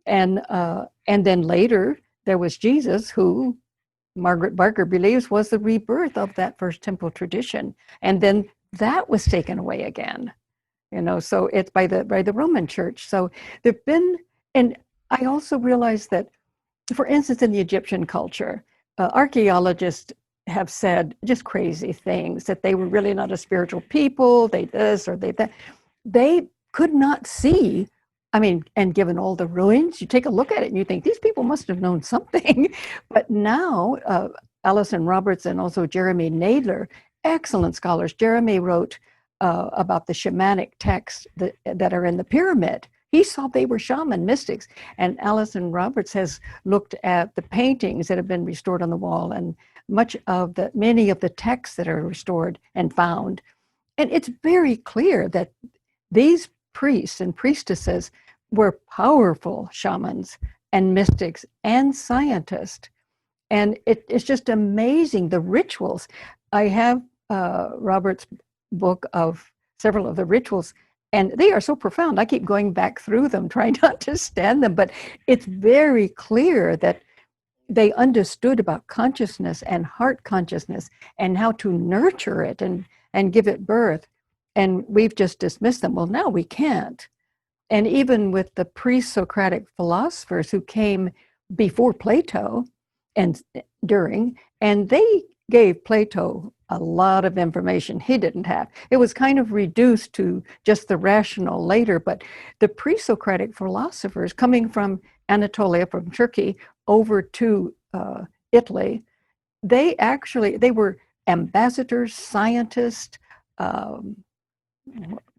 Speaker 2: And then later, there was Jesus, who Margaret Barker believes was the rebirth of that First Temple tradition. And then that was taken away again, so it's by the Roman Church. So there've been, and I also realized that, for instance, in the Egyptian culture, archaeologists have said just crazy things, that they were really not a spiritual people, they this or they that. They could not see I mean, and given all the ruins, you take a look at it and you think these people must have known something. But now, Alison Roberts and also Jeremy Nadler, excellent scholars. Jeremy wrote about the shamanic texts that are in the pyramid. He saw they were shaman mystics. And Alison Roberts has looked at the paintings that have been restored on the wall and many of the texts that are restored and found. And it's very clear that these priests and priestesses were powerful shamans and mystics and scientists. And it's just amazing, the rituals. I have Robert's book of several of the rituals, and they are so profound. I keep going back through them, trying to understand them, but it's very clear that they understood about consciousness and heart consciousness and how to nurture it and give it birth. And we've just dismissed them. Well, now we can't. And even with the pre-Socratic philosophers who came before Plato and during, and they gave Plato a lot of information he didn't have. It was kind of reduced to just the rational later, but the pre-Socratic philosophers coming from Anatolia, from Turkey, over to Italy, they were ambassadors, scientists,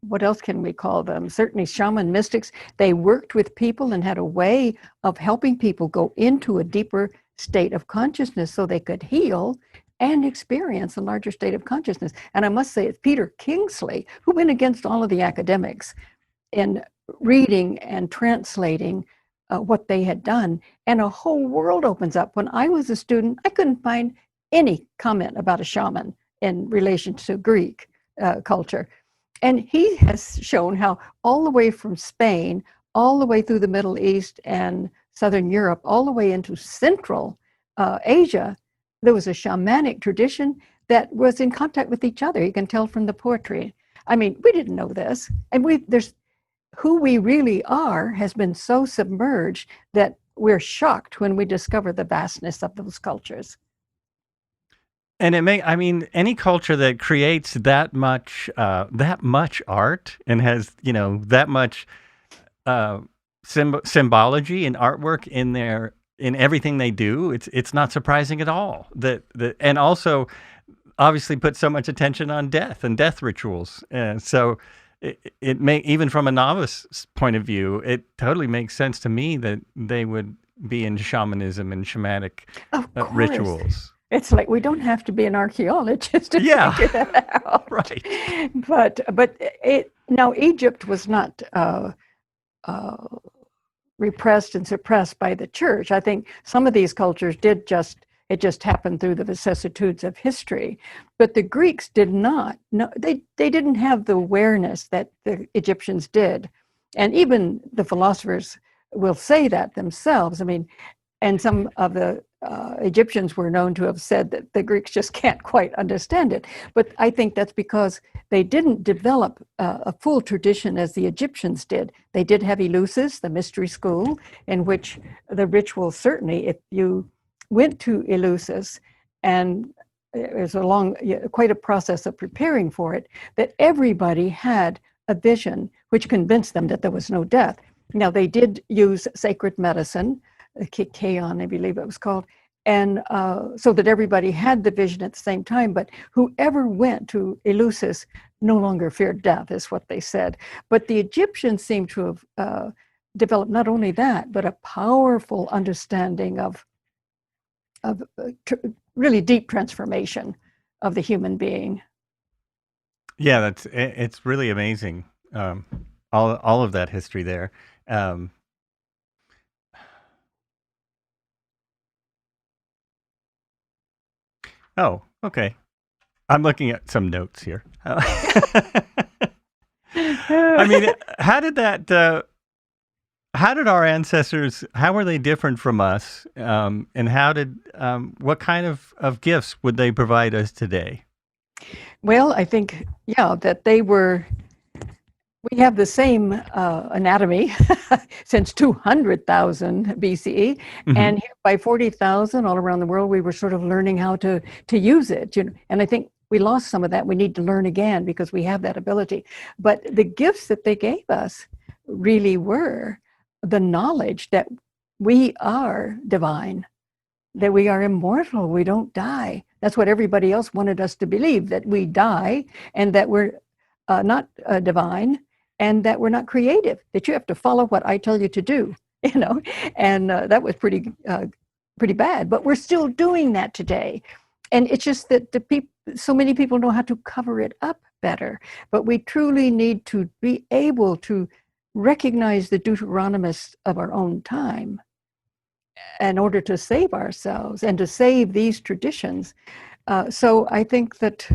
Speaker 2: what else can we call them? Certainly shaman mystics. They worked with people and had a way of helping people go into a deeper state of consciousness so they could heal and experience a larger state of consciousness. And I must say, it's Peter Kingsley who went against all of the academics in reading and translating what they had done. And a whole world opens up. When I was a student, I couldn't find any comment about a shaman in relation to Greek culture. And he has shown how all the way from Spain, all the way through the Middle East and Southern Europe, all the way into Central Asia, there was a shamanic tradition that was in contact with each other. You can tell from the poetry. I mean, we didn't know this. And there's who we really are has been so submerged that we're shocked when we discover the vastness of those cultures.
Speaker 1: And any culture that creates that much art and has, that much symbology and artwork in everything they do, it's not surprising at all and also obviously put so much attention on death and death rituals. And so it may, even from a novice point of view, it totally makes sense to me that they would be in shamanism and shamanic rituals.
Speaker 2: It's like we don't have to be an archaeologist to figure that out.
Speaker 1: Right.
Speaker 2: But now Egypt was not repressed and suppressed by the church. I think some of these cultures it just happened through the vicissitudes of history. But the Greeks did not. No, they didn't have the awareness that the Egyptians did. And even the philosophers will say that themselves. I mean, and some of the Egyptians were known to have said that the Greeks just can't quite understand it. But I think that's because they didn't develop a full tradition as the Egyptians did. They did have Eleusis, the mystery school, in which the ritual, certainly, if you went to Eleusis, and it was quite a process of preparing for it, that everybody had a vision which convinced them that there was no death. Now, they did use sacred medicine, Kikaon, I believe it was called, and so that everybody had the vision at the same time. But whoever went to Eleusis no longer feared death, is what they said. But the Egyptians seem to have developed not only that, but a powerful understanding of really deep transformation of the human being.
Speaker 1: Yeah, it's really amazing. All of that history there. Oh, okay. I'm looking at some notes here. I mean, how did our ancestors, how were they different from us? And what kind of gifts would they provide us today?
Speaker 2: Well, I think, that we have the same anatomy since 200,000 BCE. Mm-hmm. And by 40,000 all around the world, we were sort of learning how to use it. And I think we lost some of that. We need to learn again because we have that ability. But the gifts that they gave us really were the knowledge that we are divine, that we are immortal, we don't die. That's what everybody else wanted us to believe, that we die and that we're not divine and that we're not creative, that you have to follow what I tell you to do, you know, and that was pretty bad, but we're still doing that today. And it's just that so many people know how to cover it up better, but we truly need to be able to recognize the Deuteronomists of our own time in order to save ourselves and to save these traditions. So I think that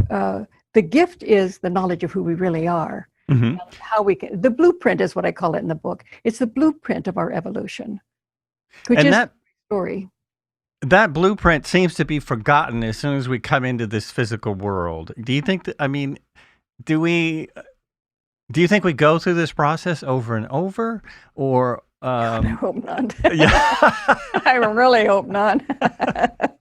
Speaker 2: the gift is the knowledge of who we really are.
Speaker 1: Mm-hmm.
Speaker 2: How we can, the blueprint is what I call it in the book. It's the blueprint of our evolution, which
Speaker 1: and
Speaker 2: is
Speaker 1: that
Speaker 2: the story.
Speaker 1: that blueprint seems to be forgotten as soon as we come into this physical world. Do you think that, I mean, do you think we go through this process over and over, or
Speaker 2: God, I hope not.
Speaker 1: yeah.
Speaker 2: I really hope not.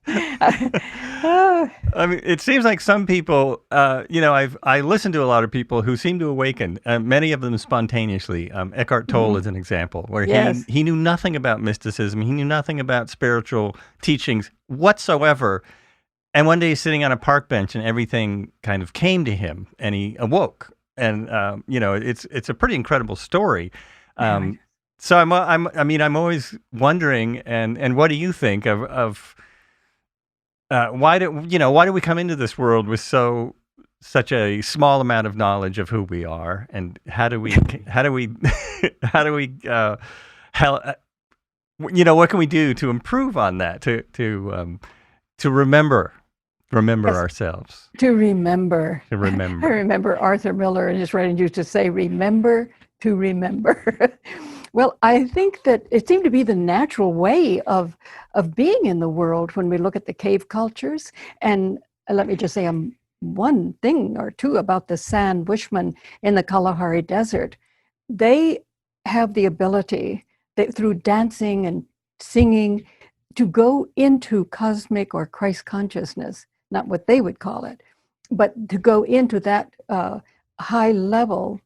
Speaker 1: I mean, it seems like some people, I listen to a lot of people who seem to awaken, many of them spontaneously. Eckhart Tolle is an example, where
Speaker 2: Yes.
Speaker 1: he knew nothing about mysticism. He knew nothing about spiritual teachings whatsoever. And one day he's sitting on a park bench and everything kind of came to him and he awoke. And, it's a pretty incredible story. So I'm always wondering, and what do you think of why do we come into this world with such a small amount of knowledge of who we are, and how do we what can we do to improve on that, to remember
Speaker 2: Yes.
Speaker 1: ourselves,
Speaker 2: To remember.
Speaker 1: to remember.
Speaker 2: I remember Arthur Miller in his writing used to say, remember to remember. Well, I think that it seemed to be the natural way of being in the world when we look at the cave cultures. And let me just say one thing or two about the San Bushmen in the Kalahari Desert. They have the ability that through dancing and singing to go into cosmic or Christ consciousness, not what they would call it, but to go into that high level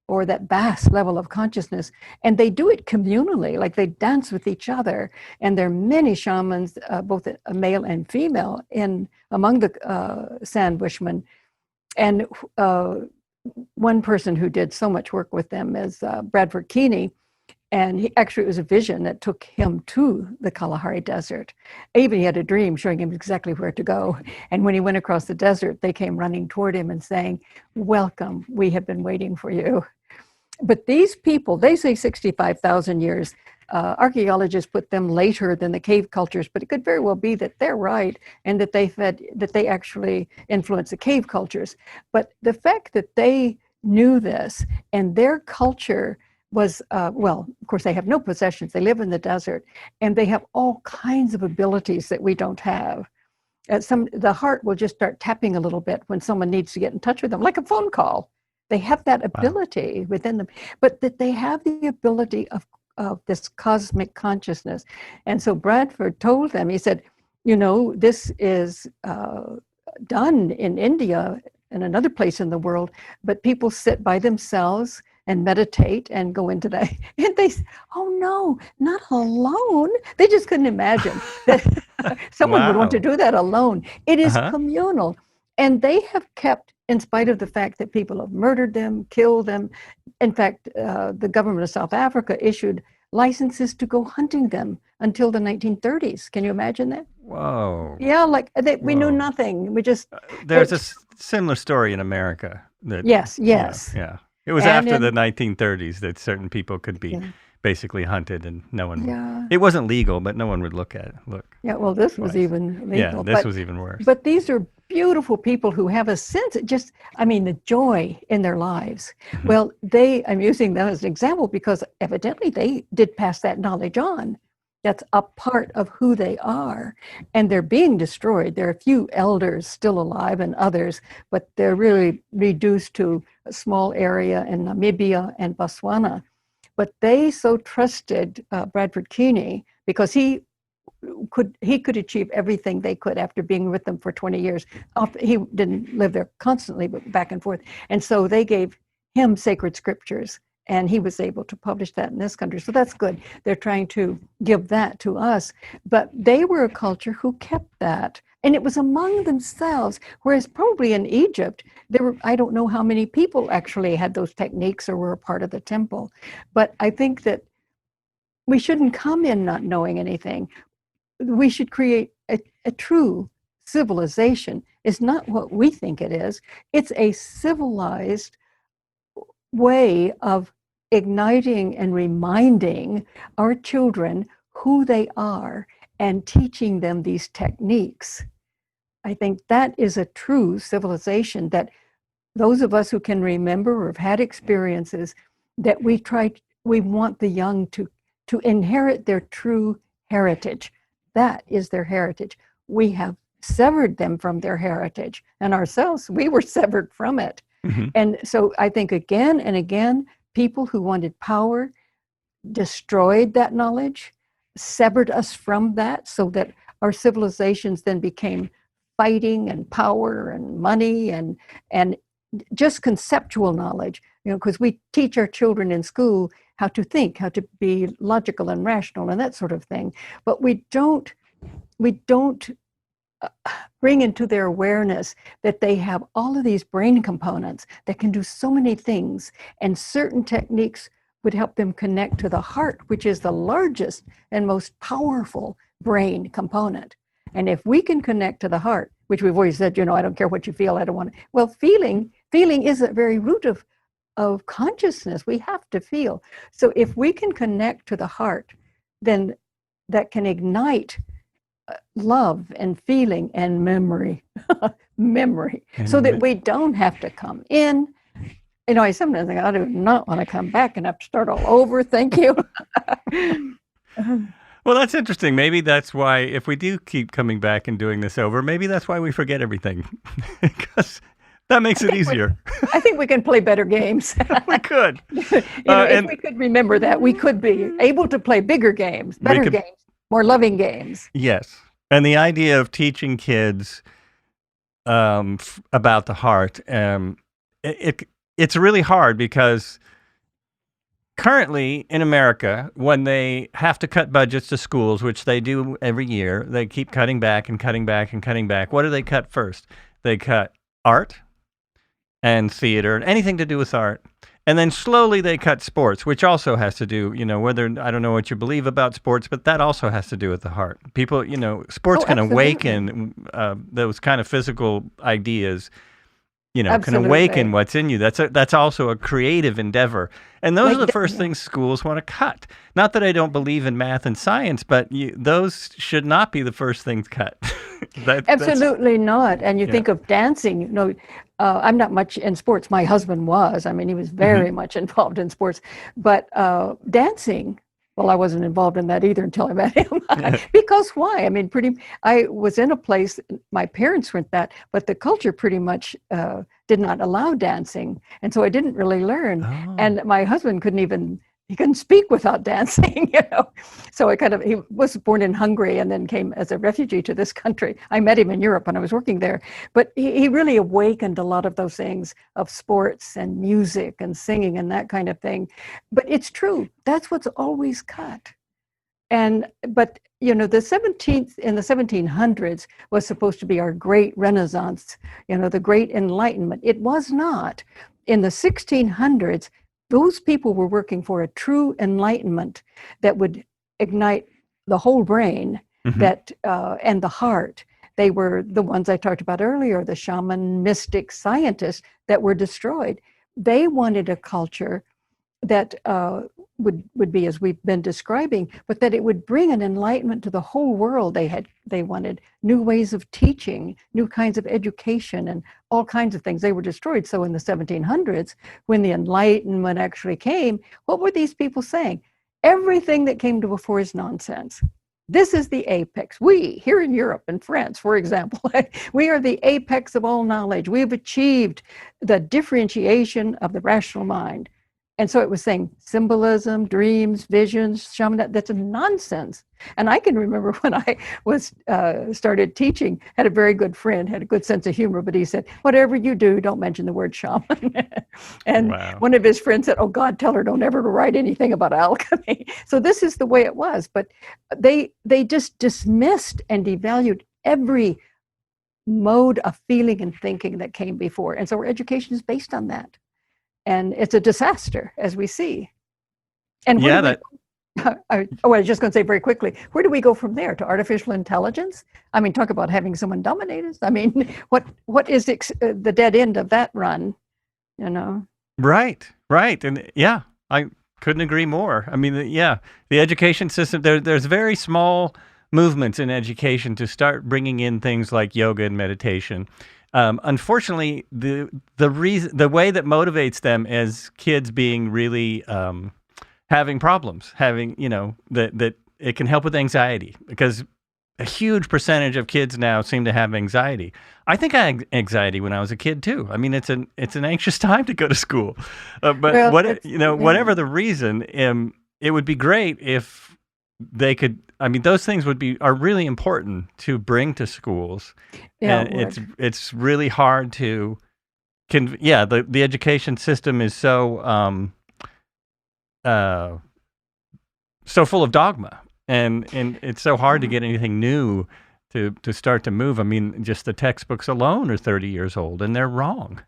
Speaker 2: or that vast level of consciousness. And they do it communally, like they dance with each other. And there are many shamans, both male and female, among the San Bushmen. And one person who did so much work with them is Bradford Keeney. And it was a vision that took him to the Kalahari Desert. Even he had a dream showing him exactly where to go. And when he went across the desert, they came running toward him and saying, welcome, we have been waiting for you. But these people, they say 65,000 years. Archaeologists put them later than the cave cultures, but it could very well be that they're right and that they actually influenced the cave cultures. But the fact that they knew this and their culture was, of course, they have no possessions. They live in the desert and they have all kinds of abilities that we don't have. The heart will just start tapping a little bit when someone needs to get in touch with them, like a phone call. They have that ability within them, but that they have the ability of this cosmic consciousness. And so Bradford told them, he said, this is done in India and another place in the world, but people sit by themselves and meditate and go into that. And they said, oh no, not alone. They just couldn't imagine that someone would want to do that alone. It is communal. And they have kept, in spite of the fact that people have murdered them, killed them. In fact, the government of South Africa issued licenses to go hunting them until the 1930s. Can you imagine that?
Speaker 1: Whoa.
Speaker 2: Yeah, we knew nothing. We just...
Speaker 1: There's a similar story in America.
Speaker 2: Yes.
Speaker 1: Yeah. It was after the 1930s that certain people could be basically hunted and no one would. It wasn't legal, but no one would look at it.
Speaker 2: Yeah, well, this was even legal.
Speaker 1: Yeah, this was even worse.
Speaker 2: But these are beautiful people who have a sense, the joy in their lives. Mm-hmm. Well, I'm using them as an example because evidently they did pass that knowledge on. That's a part of who they are. And they're being destroyed. There are a few elders still alive and others, but they're really reduced to a small area in Namibia and Botswana. But they so trusted Bradford Keeney because he could achieve everything they could after being with them for 20 years. He didn't live there constantly, but back and forth. And so they gave him sacred scriptures And he was able to publish that in this country. So that's good. They're trying to give that to us. But they were a culture who kept that. And it was among themselves, whereas probably in Egypt, there were, I don't know how many people actually had those techniques or were a part of the temple. But I think that we shouldn't come in not knowing anything. We should create a true civilization. It's not what we think it is. It's a civilized way of igniting and reminding our children who they are and teaching them these techniques. I think that is a true civilization, that those of us who can remember or have had experiences, that we want the young to inherit their true heritage. That is their heritage. We have severed them from their heritage, and ourselves, we were severed from it. Mm-hmm. And so I think again and again, people who wanted power destroyed that knowledge, severed us from that, so that our civilizations then became fighting and power and money and just conceptual knowledge. Because we teach our children in school how to think, how to be logical and rational and that sort of thing, but we don't bring into their awareness that they have all of these brain components that can do so many things, and certain techniques would help them connect to the heart, which is the largest and most powerful brain component. And if we can connect to the heart, which we've always said, I don't care what you feel, I don't want to. Well, feeling is the very root of consciousness. We have to feel. So if we can connect to the heart, then that can ignite love and feeling and memory, so that we don't have to come in. I sometimes think, I do not want to come back and have to start all over. Thank you.
Speaker 1: Well, that's interesting. Maybe that's why, if we do keep coming back and doing this over, maybe that's why we forget everything, because that makes it easier.
Speaker 2: I think we can play better games.
Speaker 1: We could.
Speaker 2: If we could remember that, we could be able to play bigger games, better games, more loving games.
Speaker 1: Yes. And the idea of teaching kids about the heart, it's really hard, because currently in America, when they have to cut budgets to schools, which they do every year, they keep cutting back and cutting back and cutting back. What do they cut first? They cut art and theater and anything to do with art. And then slowly they cut sports, which also has to do, whether, I don't know what you believe about sports, but that also has to do with the heart. People, sports can awaken those kind of physical ideas, can awaken what's in you. That's also a creative endeavor. And those are the first things schools want to cut. Not that I don't believe in math and science, but those should not be the first things cut.
Speaker 2: Absolutely not. And you think of dancing, I'm not much in sports. My husband was. He was very much involved in sports. But dancing, well, I wasn't involved in that either until I met him. Because why? I was in a place, my parents weren't that, but the culture pretty much did not allow dancing. And so I didn't really learn. Oh. And my husband he couldn't speak without dancing, So he was born in Hungary and then came as a refugee to this country. I met him in Europe when I was working there. But he really awakened a lot of those things of sports and music and singing and that kind of thing. But it's true. That's what's always cut. But the 1700s was supposed to be our great Renaissance, the great Enlightenment. It was not. In the 1600s, those people were working for a true enlightenment that would ignite the whole brain, and the heart. They were the ones I talked about earlier, the shaman-mystic scientists that were destroyed. They wanted a culture that would be as we've been describing, but that it would bring an enlightenment to the whole world. They wanted new ways of teaching, new kinds of education, and all kinds of things. They were destroyed. So in the 1700s, when the Enlightenment actually came, what were these people saying? Everything that came before is nonsense. This is the apex. We, here in Europe and France, for example, we are the apex of all knowledge. We have achieved the differentiation of the rational mind. And so it was saying symbolism, dreams, visions, shaman. That's a nonsense. And I can remember when I was started teaching, had a very good friend, had a good sense of humor, but he said, whatever you do, don't mention the word shaman. And
Speaker 1: Wow.
Speaker 2: one of his friends said, oh God, tell her don't ever write anything about alchemy. So this is the way it was. But they just dismissed and devalued every mode of feeling and thinking that came before. And so our education is based on that. And it's a disaster, as we see. And I was just going to say very quickly, where do we go from there to artificial intelligence? I mean, talk about having someone dominate us. I mean, what is the dead end of that run? You know?
Speaker 1: Right. And yeah, I couldn't agree more. I mean, the education system, there's very small movements in education to start bringing in things like yoga and meditation. Unfortunately, the way that motivates them as kids being really having problems, that it can help with anxiety, because a huge percentage of kids now seem to have anxiety. I think I had anxiety when I was a kid too. I mean, it's an anxious time to go to school, but whatever the reason, it would be great if they could. I mean, those things are really important to bring to schools, and it's really hard to. The education system is so so full of dogma, and it's so hard to get anything new to start to move. I mean, just the textbooks alone are 30 years old, and they're wrong.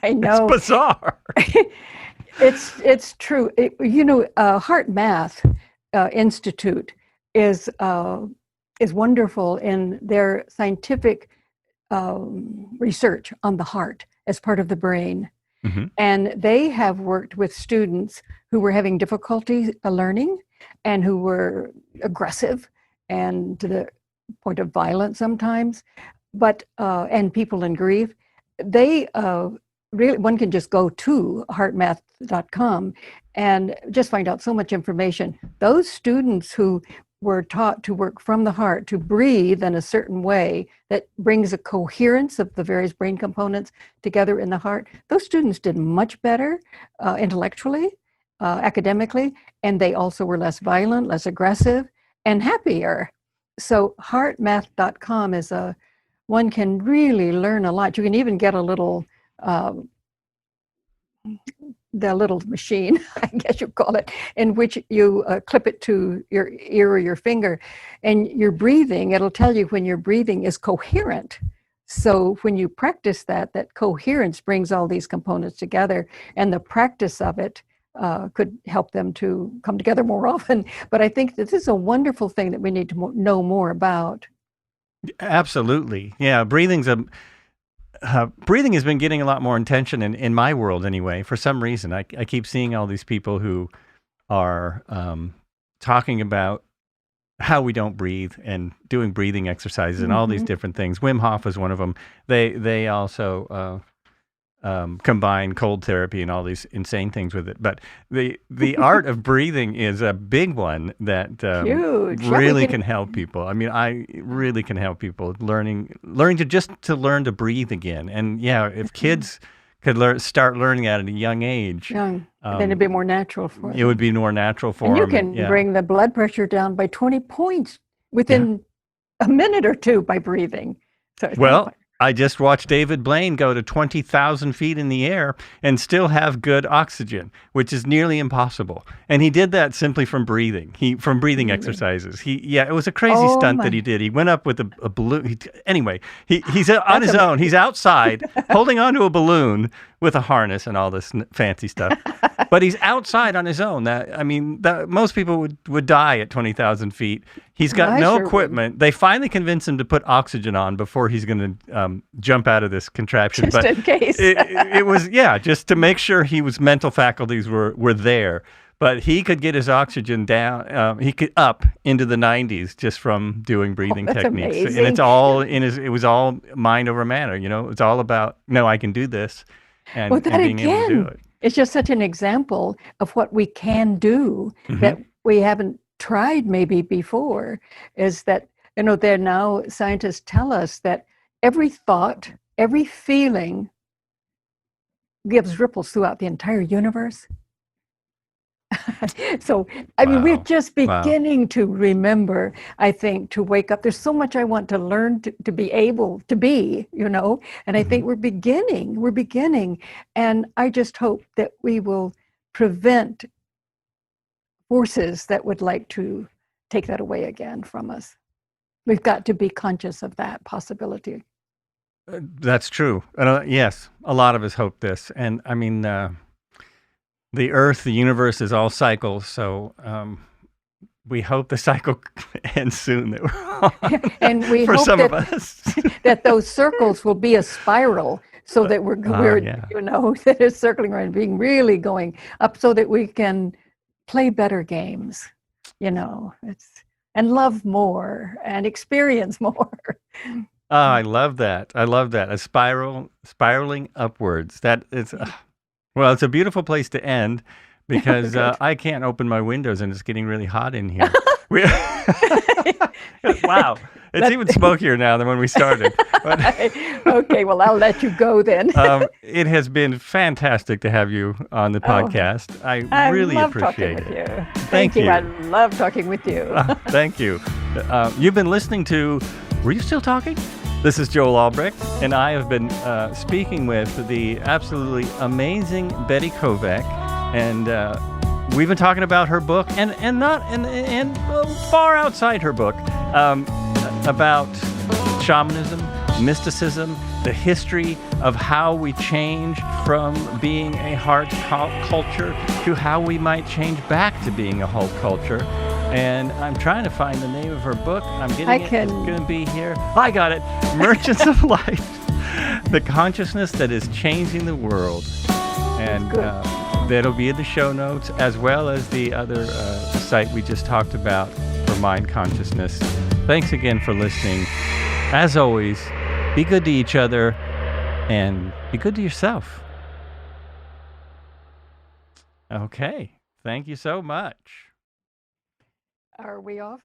Speaker 2: I know.
Speaker 1: It's bizarre.
Speaker 2: It's true. Heart Math Institute is wonderful in their scientific research on the heart as part of the brain. Mm-hmm. And they have worked with students who were having difficulty learning and who were aggressive and to the point of violence sometimes, but and people in grief. They really, one can just go to heartmath.com and just find out so much information. Those students who were taught to work from the heart, to breathe in a certain way that brings a coherence of the various brain components together in the heart, those students did much better intellectually, academically, and they also were less violent, less aggressive, and happier. So heartmath.com is one can really learn a lot. You can even get a little the little machine, I guess you call it, in which you clip it to your ear or your finger, and you're breathing. It'll tell you when your breathing is coherent. So when you practice that coherence brings all these components together, and the practice of it could help them to come together more often. But I think that this is a wonderful thing that we need to know more about.
Speaker 1: Absolutely. Yeah, breathing has been getting a lot more attention in my world anyway. For some reason, I keep seeing all these people who are talking about how we don't breathe and doing breathing exercises and all these different things. Wim Hof is one of them. They also combine cold therapy and all these insane things with it. But the art of breathing is a big one that really can help people. I mean, I really can help people learning to learn to breathe again. And if kids could start learning that at a young age,
Speaker 2: then it'd be more natural for them.
Speaker 1: It would be more natural for them.
Speaker 2: And you can bring the blood pressure down by 20 points within a minute or two by breathing. So
Speaker 1: I just watched David Blaine go to 20,000 feet in the air and still have good oxygen, which is nearly impossible. And he did that simply from breathing. From breathing exercises. It was a crazy stunt that he did. He went up with a balloon. He's on his own. He's outside holding onto a balloon with a harness and all this fancy stuff. But he's outside on his own. Most people would die at 20,000 feet. He's got no equipment. They finally convinced him to put oxygen on before he's going to jump out of this contraption.
Speaker 2: Just in case.
Speaker 1: it was, just to make sure his mental faculties were there. But he could get his oxygen down. He could up into the 90s just from doing breathing techniques.
Speaker 2: Amazing.
Speaker 1: And it's all it was all mind over matter. It's all about, no, I can do this. And being able to do it.
Speaker 2: It's just such an example of what we can do that we haven't tried maybe before, is that, there now scientists tell us that every thought, every feeling gives ripples throughout the entire universe. So, I mean, we're
Speaker 1: Wow.
Speaker 2: just
Speaker 1: Wow.
Speaker 2: beginning to remember, I think, to wake up. There's so much I want to learn to be able to be, and I think
Speaker 1: Mhm.
Speaker 2: we're beginning. And I just hope that we will prevent forces that would like to take that away again from us. We've got to be conscious of that possibility.
Speaker 1: That's true. Yes, a lot of us hope this. And I mean, the earth, the universe is all cycles. So we hope the cycle ends soon that we're on
Speaker 2: And we
Speaker 1: for
Speaker 2: hope
Speaker 1: some of
Speaker 2: that
Speaker 1: us.
Speaker 2: that those circles will be a spiral so that we're
Speaker 1: Yeah.
Speaker 2: that it's circling around, being really going up so that we can play better games, and love more and experience more.
Speaker 1: Oh, I love that. I love that. Spiraling upwards. That is, well, it's a beautiful place to end because
Speaker 2: Good.
Speaker 1: I can't open my windows and it's getting really hot in here. We, wow. It's even smokier now than when we started. But
Speaker 2: Okay, well, I'll let you go then.
Speaker 1: it has been fantastic to have you on the podcast. I really
Speaker 2: love talking
Speaker 1: appreciate
Speaker 2: with
Speaker 1: it.
Speaker 2: you.
Speaker 1: Thank you.
Speaker 2: I love talking with you.
Speaker 1: Thank you. You've been listening to, were you still talking? This is Joel Albrecht, and I have been speaking with the absolutely amazing Betty Kovacs, and we've been talking about her book, and far outside her book, about shamanism, mysticism, the history of how we change from being a heart culture to how we might change back to being a whole culture. And I'm trying to find the name of her book. I'm getting it. It's going to be here. I got it. Merchants of Light. The consciousness that is changing the world. And that'll be in the show notes, as well as the other site we just talked about for mind consciousness. Thanks again for listening. As always, be good to each other and be good to yourself. Okay. Thank you so much.
Speaker 2: Are we off?